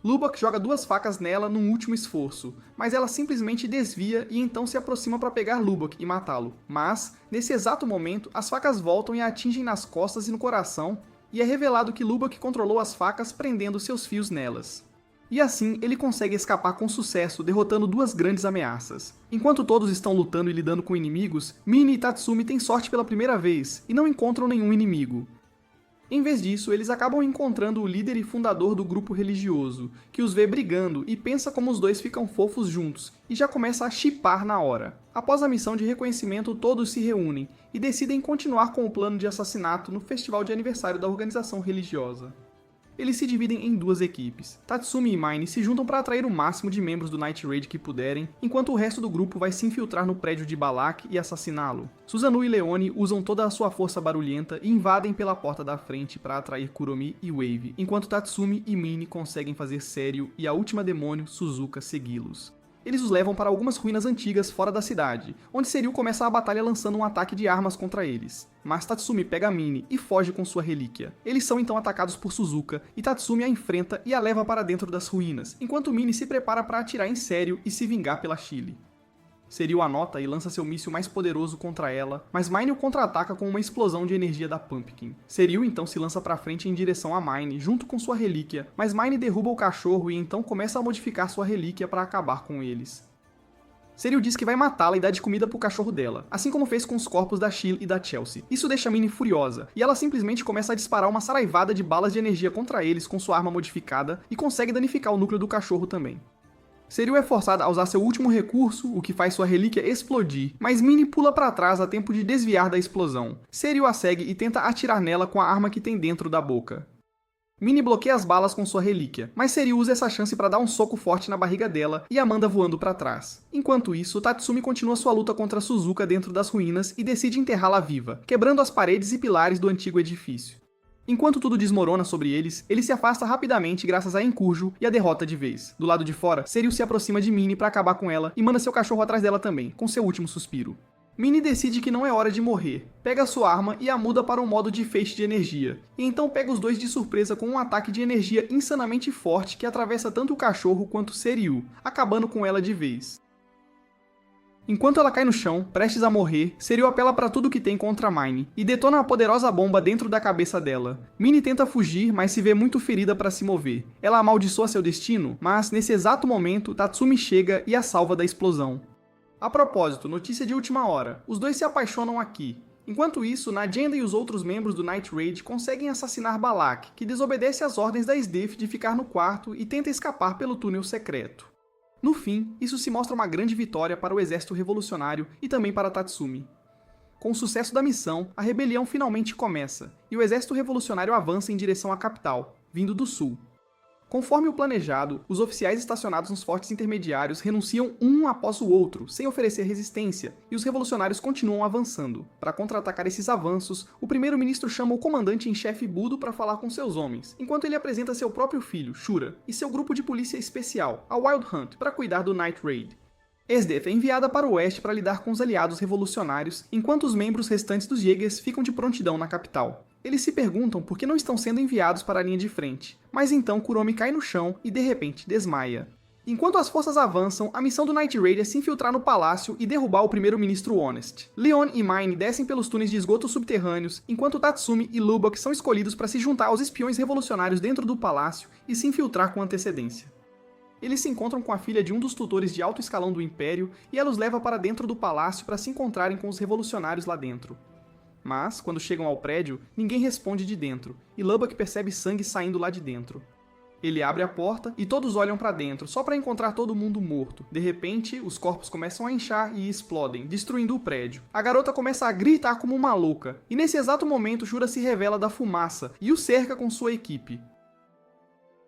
Lubbock joga 2 facas nela num último esforço, mas ela simplesmente desvia e então se aproxima para pegar Lubbock e matá-lo. Mas, nesse exato momento, as facas voltam e a atingem nas costas e no coração, e é revelado que Lubbock controlou as facas prendendo seus fios nelas. E assim, ele consegue escapar com sucesso, derrotando 2 grandes ameaças. Enquanto todos estão lutando e lidando com inimigos, Minnie e Tatsumi têm sorte pela primeira vez, e não encontram nenhum inimigo. Em vez disso, eles acabam encontrando o líder e fundador do grupo religioso, que os vê brigando e pensa como os dois ficam fofos juntos, e já começa a shippar na hora. Após a missão de reconhecimento, todos se reúnem, e decidem continuar com o plano de assassinato no festival de aniversário da organização religiosa. Eles se dividem em 2 equipes. Tatsumi e Mine se juntam para atrair o máximo de membros do Night Raid que puderem, enquanto o resto do grupo vai se infiltrar no prédio de Balak e assassiná-lo. Susanoo e Leone usam toda a sua força barulhenta e invadem pela porta da frente para atrair Kuromi e Wave, enquanto Tatsumi e Mine conseguem fazer Seiryu e a última demônio, Suzuka, segui-los. Eles os levam para algumas ruínas antigas fora da cidade, onde Seiryu começa a batalha lançando um ataque de armas contra eles. Mas Tatsumi pega Minnie e foge com sua relíquia. Eles são então atacados por Suzuka, e Tatsumi a enfrenta e a leva para dentro das ruínas, enquanto Minnie se prepara para atirar em Seiryu e se vingar pela Chile. Seiryu a nota e lança seu míssil mais poderoso contra ela, mas Mine o contra-ataca com uma explosão de energia da Pumpkin. Seiryu então se lança para frente em direção a Mine, junto com sua relíquia, mas Mine derruba o cachorro e então começa a modificar sua relíquia para acabar com eles. Seiryu diz que vai matá-la e dá de comida pro cachorro dela, assim como fez com os corpos da Chile e da Chelsea. Isso deixa Minnie furiosa, e ela simplesmente começa a disparar uma saraivada de balas de energia contra eles com sua arma modificada e consegue danificar o núcleo do cachorro também. Seiryu é forçada a usar seu último recurso, o que faz sua relíquia explodir, mas Minnie pula para trás a tempo de desviar da explosão. Seiryu a segue e tenta atirar nela com a arma que tem dentro da boca. Minnie bloqueia as balas com sua relíquia, mas Seiryu usa essa chance para dar um soco forte na barriga dela e a manda voando para trás. Enquanto isso, Tatsumi continua sua luta contra Suzuka dentro das ruínas e decide enterrá-la viva, quebrando as paredes e pilares do antigo edifício. Enquanto tudo desmorona sobre eles, ele se afasta rapidamente graças a Enkujo e a derrota de vez. Do lado de fora, Seiryu se aproxima de Minnie para acabar com ela e manda seu cachorro atrás dela também, com seu último suspiro. Minnie decide que não é hora de morrer, pega sua arma e a muda para um modo de feixe de energia, e então pega os dois de surpresa com um ataque de energia insanamente forte que atravessa tanto o cachorro quanto Seiryu, acabando com ela de vez. Enquanto ela cai no chão, prestes a morrer, Seiryu apela para tudo que tem contra Mine, e detona a poderosa bomba dentro da cabeça dela. Minnie tenta fugir, mas se vê muito ferida para se mover. Ela amaldiçoa seu destino, mas nesse exato momento, Tatsumi chega e a salva da explosão. A propósito, notícia de última hora, os dois se apaixonam aqui. Enquanto isso, Najenda e os outros membros do Night Raid conseguem assassinar Balak, que desobedece às ordens da SDF de ficar no quarto e tenta escapar pelo túnel secreto. No fim, isso se mostra uma grande vitória para o exército revolucionário e também para Tatsumi. Com o sucesso da missão, a rebelião finalmente começa, e o exército revolucionário avança em direção à capital, vindo do sul. Conforme o planejado, os oficiais estacionados nos fortes intermediários renunciam um após o outro, sem oferecer resistência, e os revolucionários continuam avançando. Para contra-atacar esses avanços, o primeiro-ministro chama o comandante-em-chefe Budo para falar com seus homens, enquanto ele apresenta seu próprio filho, Shura, e seu grupo de polícia especial, a Wild Hunt, para cuidar do Night Raid. SDF é enviada para o oeste para lidar com os aliados revolucionários, enquanto os membros restantes dos Jägers ficam de prontidão na capital. Eles se perguntam por que não estão sendo enviados para a linha de frente, mas então Kuromi cai no chão e de repente desmaia. Enquanto as forças avançam, a missão do Night Raid é se infiltrar no palácio e derrubar o primeiro-ministro Honest. Leon e Mine descem pelos túneis de esgoto subterrâneos, enquanto Tatsumi e Lubbock são escolhidos para se juntar aos espiões revolucionários dentro do palácio e se infiltrar com antecedência. Eles se encontram com a filha de um dos tutores de alto escalão do Império e ela os leva para dentro do palácio para se encontrarem com os revolucionários lá dentro. Mas, quando chegam ao prédio, ninguém responde de dentro, e Lubbock percebe sangue saindo lá de dentro. Ele abre a porta e todos olham pra dentro, só pra encontrar todo mundo morto. De repente, os corpos começam a inchar e explodem, destruindo o prédio. A garota começa a gritar como uma louca, e nesse exato momento Shura se revela da fumaça e o cerca com sua equipe.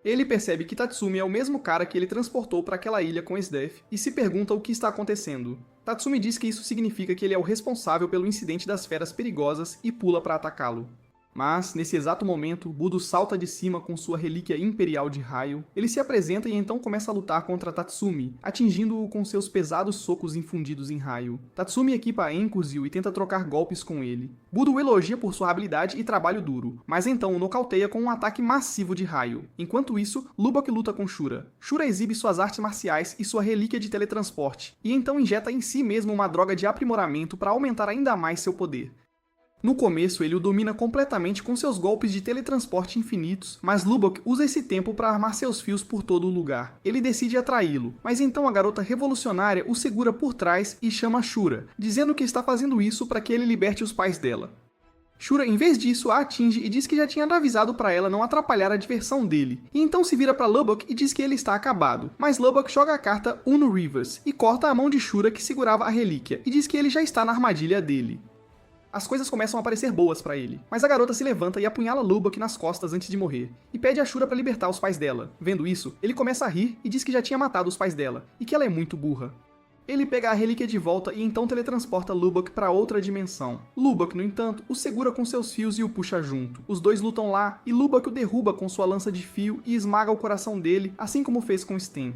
Ele percebe que Tatsumi é o mesmo cara que ele transportou para aquela ilha com SDEF e se pergunta o que está acontecendo. Tatsumi diz que isso significa que ele é o responsável pelo incidente das feras perigosas e pula para atacá-lo. Mas, nesse exato momento, Budo salta de cima com sua relíquia imperial de raio. Ele se apresenta e então começa a lutar contra Tatsumi, atingindo-o com seus pesados socos infundidos em raio. Tatsumi equipa a Enkurzil e tenta trocar golpes com ele. Budo o elogia por sua habilidade e trabalho duro, mas então o nocauteia com um ataque massivo de raio. Enquanto isso, Lubok luta com Shura. Shura exibe suas artes marciais e sua relíquia de teletransporte, e então injeta em si mesmo uma droga de aprimoramento para aumentar ainda mais seu poder. No começo, ele o domina completamente com seus golpes de teletransporte infinitos, mas Lubok usa esse tempo para armar seus fios por todo o lugar. Ele decide atraí-lo, mas então a garota revolucionária o segura por trás e chama Shura, dizendo que está fazendo isso para que ele liberte os pais dela. Shura, em vez disso, a atinge e diz que já tinha avisado para ela não atrapalhar a diversão dele, e então se vira para Lubok e diz que ele está acabado. Mas Lubok joga a carta Uno Reverse e corta a mão de Shura que segurava a relíquia, e diz que ele já está na armadilha dele. As coisas começam a parecer boas pra ele, mas a garota se levanta e apunhala Lubok nas costas antes de morrer, e pede a Shura pra libertar os pais dela. Vendo isso, ele começa a rir e diz que já tinha matado os pais dela, e que ela é muito burra. Ele pega a relíquia de volta e então teletransporta Lubok pra outra dimensão. Lubok, no entanto, o segura com seus fios e o puxa junto. Os dois lutam lá, e Lubok o derruba com sua lança de fio e esmaga o coração dele, assim como fez com Sten.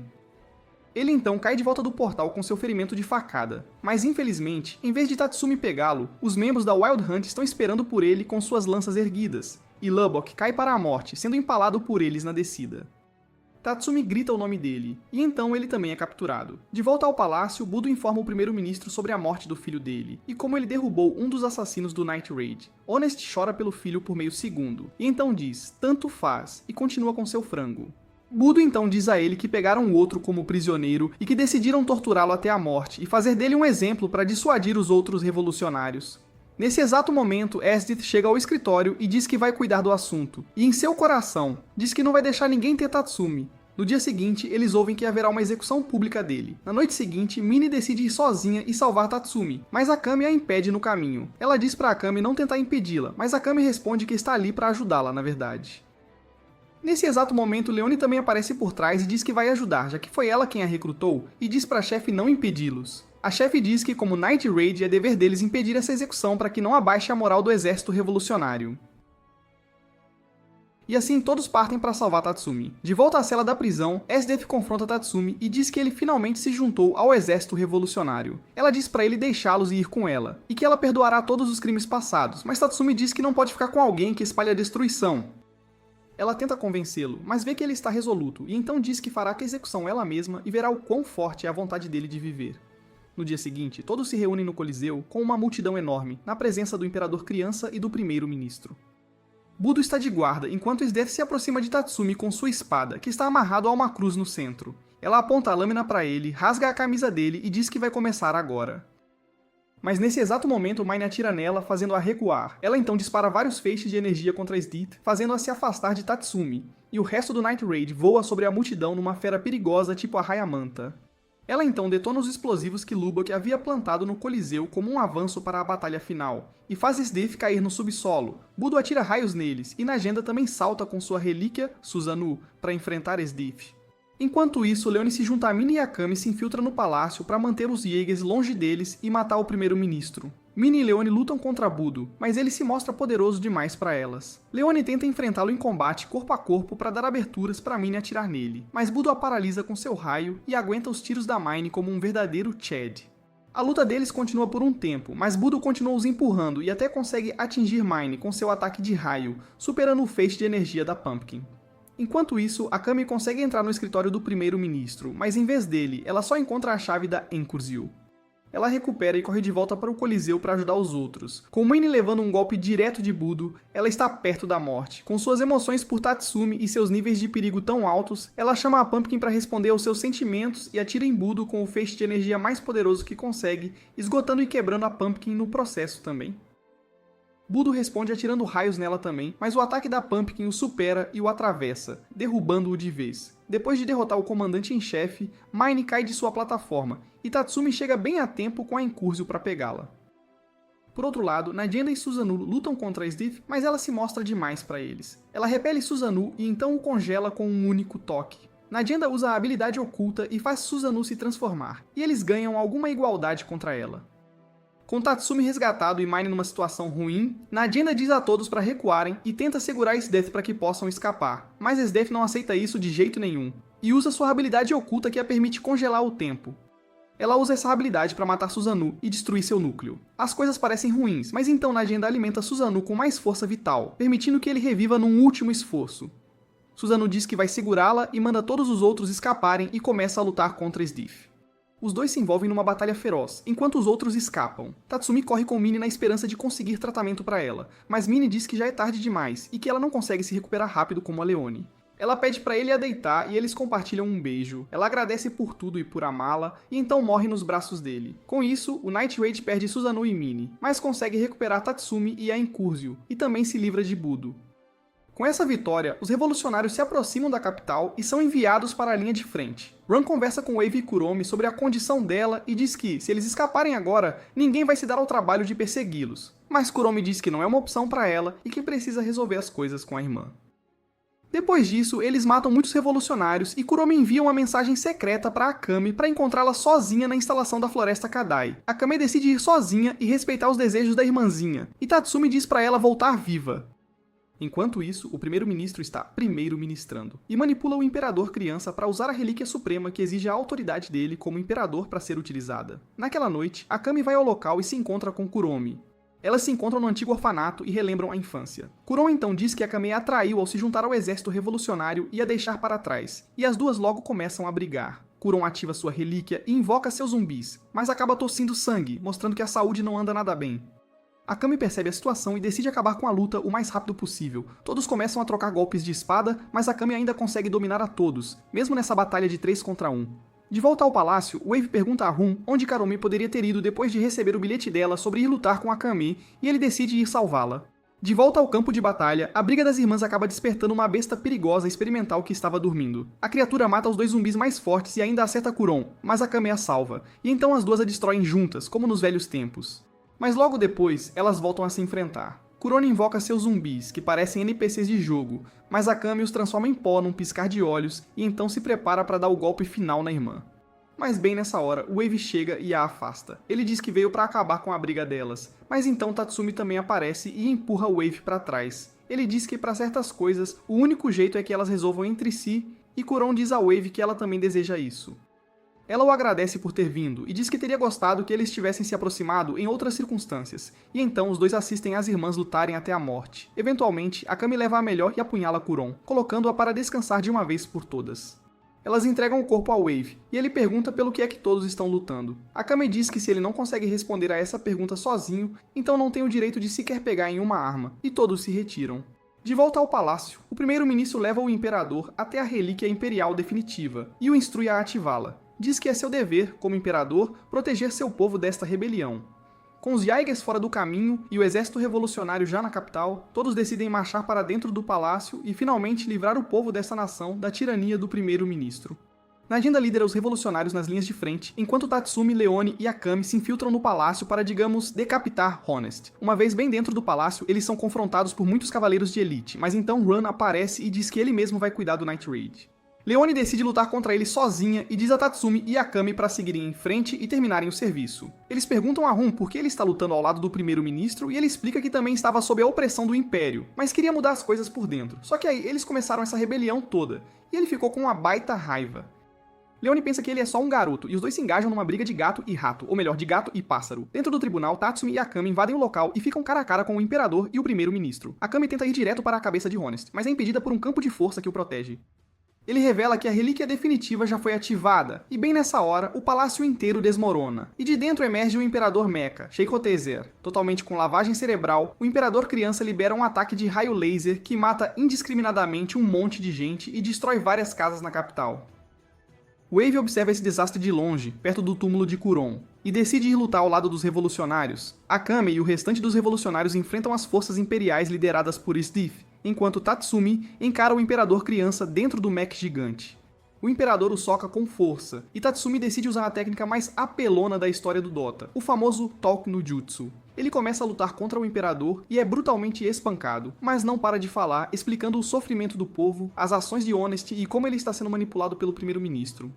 Ele então cai de volta do portal com seu ferimento de facada, mas infelizmente, em vez de Tatsumi pegá-lo, os membros da Wild Hunt estão esperando por ele com suas lanças erguidas, e Lubok cai para a morte, sendo empalado por eles na descida. Tatsumi grita o nome dele, e então ele também é capturado. De volta ao palácio, Budo informa o primeiro-ministro sobre a morte do filho dele, e como ele derrubou um dos assassinos do Night Raid. Honest chora pelo filho por meio segundo, e então diz, tanto faz, e continua com seu frango. Budo então diz a ele que pegaram o outro como prisioneiro e que decidiram torturá-lo até a morte e fazer dele um exemplo para dissuadir os outros revolucionários. Nesse exato momento, Esdith chega ao escritório e diz que vai cuidar do assunto, e em seu coração, diz que não vai deixar ninguém ter Tatsumi. No dia seguinte, eles ouvem que haverá uma execução pública dele. Na noite seguinte, Mini decide ir sozinha e salvar Tatsumi, mas Akame a impede no caminho. Ela diz para Akame não tentar impedi-la, mas Akame responde que está ali para ajudá-la, na verdade. Nesse exato momento, Leone também aparece por trás e diz que vai ajudar, já que foi ela quem a recrutou, e diz para a chefe não impedi-los. A chefe diz que, como Night Raid, é dever deles impedir essa execução para que não abaixe a moral do exército revolucionário. E assim todos partem para salvar Tatsumi. De volta à cela da prisão, Esdeth confronta Tatsumi e diz que ele finalmente se juntou ao exército revolucionário. Ela diz para ele deixá-los e ir com ela, e que ela perdoará todos os crimes passados, mas Tatsumi diz que não pode ficar com alguém que espalha destruição. Ela tenta convencê-lo, mas vê que ele está resoluto, e então diz que fará a execução ela mesma e verá o quão forte é a vontade dele de viver. No dia seguinte, todos se reúnem no Coliseu com uma multidão enorme, na presença do Imperador Criança e do Primeiro-Ministro. Budo está de guarda, enquanto Esdeth se aproxima de Tatsumi com sua espada, que está amarrado a uma cruz no centro. Ela aponta a lâmina para ele, rasga a camisa dele e diz que vai começar agora. Mas nesse exato momento, Mine atira nela, fazendo-a recuar. Ela então dispara vários feixes de energia contra Esdith, fazendo-a se afastar de Tatsumi, e o resto do Night Raid voa sobre a multidão numa fera perigosa tipo a Raia-Manta. Ela então detona os explosivos que Lubok havia plantado no Coliseu como um avanço para a batalha final, e faz Esdeth cair no subsolo. Budo atira raios neles, e Najenda também salta com sua relíquia, Susanoo, para enfrentar Esdith. Enquanto isso, Leone se junta a Mini e Akame e se infiltra no palácio para manter os Jaegers longe deles e matar o primeiro-ministro. Mini e Leone lutam contra Budo, mas ele se mostra poderoso demais para elas. Leone tenta enfrentá-lo em combate corpo a corpo para dar aberturas para Mini atirar nele, mas Budo a paralisa com seu raio e aguenta os tiros da Mine como um verdadeiro Chad. A luta deles continua por um tempo, mas Budo continua os empurrando e até consegue atingir Mine com seu ataque de raio, superando o feixe de energia da Pumpkin. Enquanto isso, Akame consegue entrar no escritório do primeiro-ministro, mas em vez dele, ela só encontra a chave da Enkurzil. Ela recupera e corre de volta para o Coliseu para ajudar os outros. Com Mine levando um golpe direto de Budo, ela está perto da morte. Com suas emoções por Tatsumi e seus níveis de perigo tão altos, ela chama a Pumpkin para responder aos seus sentimentos e atira em Budo com o feixe de energia mais poderoso que consegue, esgotando e quebrando a Pumpkin no processo também. Budo responde atirando raios nela também, mas o ataque da Pumpkin o supera e o atravessa, derrubando-o de vez. Depois de derrotar o comandante em chefe, Mine cai de sua plataforma, e Tatsumi chega bem a tempo com a Incursio para pegá-la. Por outro lado, Nadienda e Susanoo lutam contra a Sdith, mas ela se mostra demais para eles. Ela repele Susanoo e então o congela com um único toque. Nadienda usa a habilidade oculta e faz Susanoo se transformar, e eles ganham alguma igualdade contra ela. Com Tatsumi resgatado e Mine numa situação ruim, Nadienda diz a todos para recuarem e tenta segurar Sdeth para que possam escapar, mas Sdeth não aceita isso de jeito nenhum, e usa sua habilidade oculta que a permite congelar o tempo. Ela usa essa habilidade para matar Susanoo e destruir seu núcleo. As coisas parecem ruins, mas então Nadienda alimenta Susanoo com mais força vital, permitindo que ele reviva num último esforço. Susanoo diz que vai segurá-la e manda todos os outros escaparem e começa a lutar contra Sdith. Os dois se envolvem numa batalha feroz, enquanto os outros escapam. Tatsumi corre com Mine na esperança de conseguir tratamento para ela, mas Mine diz que já é tarde demais e que ela não consegue se recuperar rápido como a Leone. Ela pede para ele a deitar e eles compartilham um beijo. Ela agradece por tudo e por amá-la, e então morre nos braços dele. Com isso, o Night Raid perde Susanoo e Mine, mas consegue recuperar Tatsumi e a Incursio, e também se livra de Budo. Com essa vitória, os revolucionários se aproximam da capital e são enviados para a linha de frente. Run conversa com Wave e Kuromi sobre a condição dela e diz que, se eles escaparem agora, ninguém vai se dar ao trabalho de persegui-los. Mas Kuromi diz que não é uma opção para ela e que precisa resolver as coisas com a irmã. Depois disso, eles matam muitos revolucionários e Kuromi envia uma mensagem secreta para Akame para encontrá-la sozinha na instalação da Floresta Kadai. Akame decide ir sozinha e respeitar os desejos da irmãzinha, e Tatsumi diz para ela voltar viva. Enquanto isso, o primeiro-ministro está primeiro-ministrando e manipula o Imperador Criança para usar a Relíquia Suprema que exige a autoridade dele como Imperador para ser utilizada. Naquela noite, Akame vai ao local e se encontra com Kuromi. Elas se encontram no antigo orfanato e relembram a infância. Kuromi então diz que Akame a atraiu ao se juntar ao exército revolucionário e a deixar para trás, e as duas logo começam a brigar. Kuromi ativa sua relíquia e invoca seus zumbis, mas acaba tossindo sangue, mostrando que a saúde não anda nada bem. Akame percebe a situação e decide acabar com a luta o mais rápido possível. Todos começam a trocar golpes de espada, mas Akame ainda consegue dominar a todos, mesmo nessa batalha de 3 contra 1. De volta ao palácio, Wave pergunta a Run onde Kuromi poderia ter ido depois de receber o bilhete dela sobre ir lutar com Akame, e ele decide ir salvá-la. De volta ao campo de batalha, a briga das irmãs acaba despertando uma besta perigosa experimental que estava dormindo. A criatura mata os dois zumbis mais fortes e ainda acerta Kuromi, mas Akame a salva, e então as duas a destroem juntas, como nos velhos tempos. Mas logo depois, elas voltam a se enfrentar. Kuromi invoca seus zumbis, que parecem NPCs de jogo, mas Akame os transforma em pó num piscar de olhos e então se prepara para dar o golpe final na irmã. Mas bem nessa hora, o Wave chega e a afasta. Ele diz que veio para acabar com a briga delas, mas então Tatsumi também aparece e empurra o Wave para trás. Ele diz que para certas coisas, o único jeito é que elas resolvam entre si, e Kuromi diz ao Wave que ela também deseja isso. Ela o agradece por ter vindo e diz que teria gostado que eles tivessem se aproximado em outras circunstâncias, e então os dois assistem as irmãs lutarem até a morte. Eventualmente, Akame leva a melhor e apunhala Kuromi, colocando-a para descansar de uma vez por todas. Elas entregam o corpo ao Wave, e ele pergunta pelo que é que todos estão lutando. Akame diz que se ele não consegue responder a essa pergunta sozinho, então não tem o direito de sequer pegar em uma arma, e todos se retiram. De volta ao palácio, o primeiro-ministro leva o imperador até a relíquia imperial definitiva, e o instrui a ativá-la. Diz que é seu dever, como imperador, proteger seu povo desta rebelião. Com os Jaegers fora do caminho e o exército revolucionário já na capital, todos decidem marchar para dentro do palácio e finalmente livrar o povo dessa nação da tirania do primeiro-ministro. Nadienda lidera os revolucionários nas linhas de frente, enquanto Tatsumi, Leone e Akame se infiltram no palácio para, digamos, decapitar Honest. Uma vez bem dentro do palácio, eles são confrontados por muitos cavaleiros de elite, mas então Run aparece e diz que ele mesmo vai cuidar do Night Raid. Leone decide lutar contra ele sozinha e diz a Tatsumi e Akame para seguirem em frente e terminarem o serviço. Eles perguntam a Run por que ele está lutando ao lado do primeiro-ministro e ele explica que também estava sob a opressão do Império, mas queria mudar as coisas por dentro. Só que aí eles começaram essa rebelião toda, e ele ficou com uma baita raiva. Leone pensa que ele é só um garoto, e os dois se engajam numa briga de gato e rato, ou melhor, de gato e pássaro. Dentro do tribunal, Tatsumi e Akame invadem o local e ficam cara a cara com o imperador e o primeiro-ministro. Akame tenta ir direto para a cabeça de Honest, mas é impedida por um campo de força que o protege. Ele revela que a relíquia definitiva já foi ativada, e bem nessa hora, o palácio inteiro desmorona. E de dentro emerge o Imperador Mecha, Sheikotezer. Totalmente com lavagem cerebral, o Imperador Criança libera um ataque de raio laser que mata indiscriminadamente um monte de gente e destrói várias casas na capital. Wave observa esse desastre de longe, perto do túmulo de Kuron, e decide ir lutar ao lado dos revolucionários. Akame e o restante dos revolucionários enfrentam as forças imperiais lideradas por Sdiff, enquanto Tatsumi encara o Imperador criança dentro do mech gigante. O Imperador o soca com força, e Tatsumi decide usar a técnica mais apelona da história do Dota, o famoso Talk no Jutsu. Ele começa a lutar contra o Imperador e é brutalmente espancado, mas não para de falar, explicando o sofrimento do povo, as ações de Honest e como ele está sendo manipulado pelo primeiro-ministro.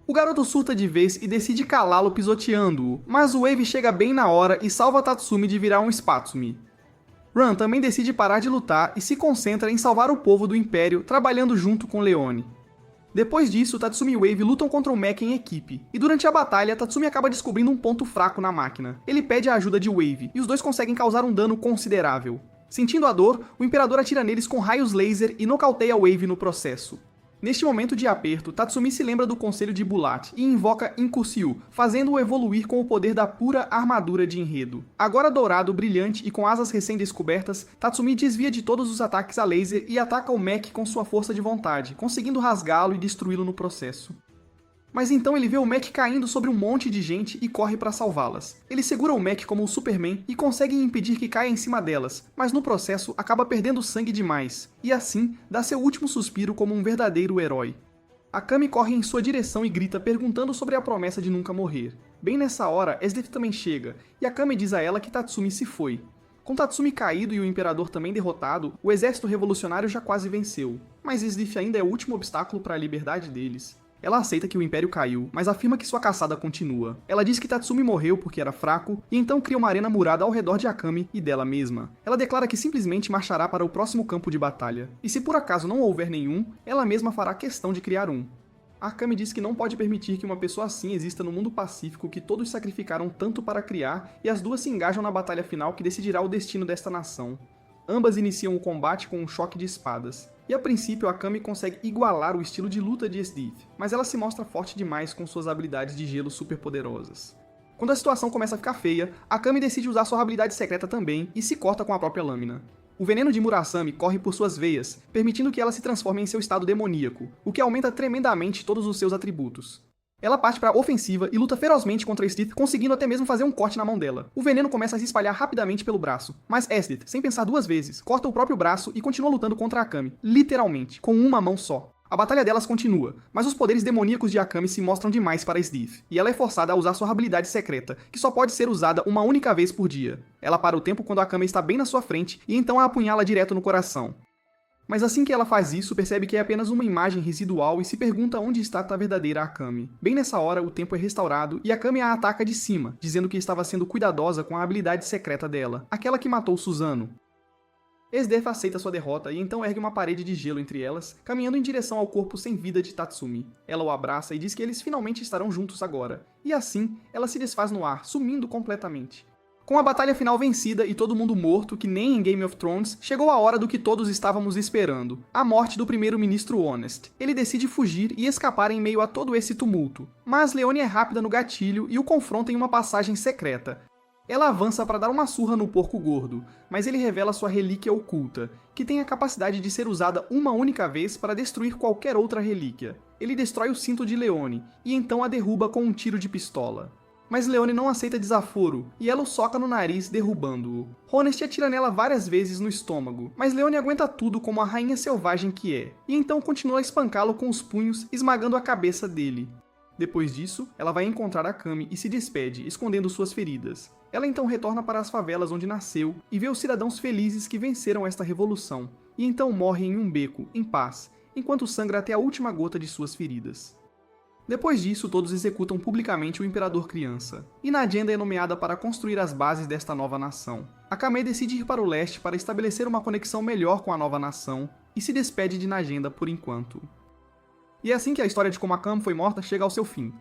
O garoto surta de vez e decide calá-lo pisoteando-o, mas o Wave chega bem na hora e salva Tatsumi de virar um Spatsumi. Ran também decide parar de lutar e se concentra em salvar o povo do Império, trabalhando junto com Leone. Depois disso, Tatsumi e Wave lutam contra o mech em equipe, e durante a batalha, Tatsumi acaba descobrindo um ponto fraco na máquina. Ele pede a ajuda de Wave, e os dois conseguem causar um dano considerável. Sentindo a dor, o Imperador atira neles com raios laser e nocauteia Wave no processo. Neste momento de aperto, Tatsumi se lembra do conselho de Bulat e invoca Inkusyu, fazendo-o evoluir com o poder da pura armadura de enredo. Agora dourado, brilhante e com asas recém-descobertas, Tatsumi desvia de todos os ataques a laser e ataca o mech com sua força de vontade, conseguindo rasgá-lo e destruí-lo no processo. Mas então ele vê o mech caindo sobre um monte de gente e corre para salvá-las. Ele segura o mech como o Superman e consegue impedir que caia em cima delas, mas no processo acaba perdendo sangue demais, e assim dá seu último suspiro como um verdadeiro herói. Akame corre em sua direção e grita perguntando sobre a promessa de nunca morrer. Bem nessa hora, Sdiff também chega, e Akame diz a ela que Tatsumi se foi. Com Tatsumi caído e o Imperador também derrotado, o exército revolucionário já quase venceu, mas Sdiff ainda é o último obstáculo para a liberdade deles. Ela aceita que o Império caiu, mas afirma que sua caçada continua. Ela diz que Tatsumi morreu porque era fraco, e então cria uma arena murada ao redor de Akame e dela mesma. Ela declara que simplesmente marchará para o próximo campo de batalha, e se por acaso não houver nenhum, ela mesma fará questão de criar um. Akame diz que não pode permitir que uma pessoa assim exista no mundo pacífico que todos sacrificaram tanto para criar, e as duas se engajam na batalha final que decidirá o destino desta nação. Ambas iniciam o combate com um choque de espadas. E a princípio Akame consegue igualar o estilo de luta de Sdiff, mas ela se mostra forte demais com suas habilidades de gelo super poderosas. Quando a situação começa a ficar feia, Akame decide usar sua habilidade secreta também e se corta com a própria lâmina. O veneno de Murasame corre por suas veias, permitindo que ela se transforme em seu estado demoníaco, o que aumenta tremendamente todos os seus atributos. Ela parte para a ofensiva e luta ferozmente contra Sdiff, conseguindo até mesmo fazer um corte na mão dela. O veneno começa a se espalhar rapidamente pelo braço, mas Sdiff, sem pensar duas vezes, corta o próprio braço e continua lutando contra Akame, literalmente, com uma mão só. A batalha delas continua, mas os poderes demoníacos de Akame se mostram demais para Sdiff, e ela é forçada a usar sua habilidade secreta, que só pode ser usada uma única vez por dia. Ela para o tempo quando Akame está bem na sua frente e então a apunhala direto no coração. Mas assim que ela faz isso, percebe que é apenas uma imagem residual e se pergunta onde está a verdadeira Akame. Bem nessa hora, o tempo é restaurado e Akame a ataca de cima, dizendo que estava sendo cuidadosa com a habilidade secreta dela, aquela que matou Susano. Sdiff aceita sua derrota e então ergue uma parede de gelo entre elas, caminhando em direção ao corpo sem vida de Tatsumi. Ela o abraça e diz que eles finalmente estarão juntos agora. E assim, ela se desfaz no ar, sumindo completamente. Com a batalha final vencida e todo mundo morto, que nem em Game of Thrones, chegou a hora do que todos estávamos esperando, a morte do primeiro-ministro Honest. Ele decide fugir e escapar em meio a todo esse tumulto, mas Leone é rápida no gatilho e o confronta em uma passagem secreta. Ela avança para dar uma surra no porco gordo, mas ele revela sua relíquia oculta, que tem a capacidade de ser usada uma única vez para destruir qualquer outra relíquia. Ele destrói o cinto de Leone, e então a derruba com um tiro de pistola. Mas Leone não aceita desaforo, e ela o soca no nariz, derrubando-o. Honest atira nela várias vezes no estômago, mas Leone aguenta tudo como a rainha selvagem que é, e então continua a espancá-lo com os punhos, esmagando a cabeça dele. Depois disso, ela vai encontrar Akame e se despede, escondendo suas feridas. Ela então retorna para as favelas onde nasceu e vê os cidadãos felizes que venceram esta revolução, e então morre em um beco, em paz, enquanto sangra até a última gota de suas feridas. Depois disso, todos executam publicamente o Imperador Criança, e Najenda é nomeada para construir as bases desta nova nação. Akame decide ir para o leste para estabelecer uma conexão melhor com a nova nação, e se despede de Najenda por enquanto. E é assim que a história de como Akame foi morta chega ao seu fim.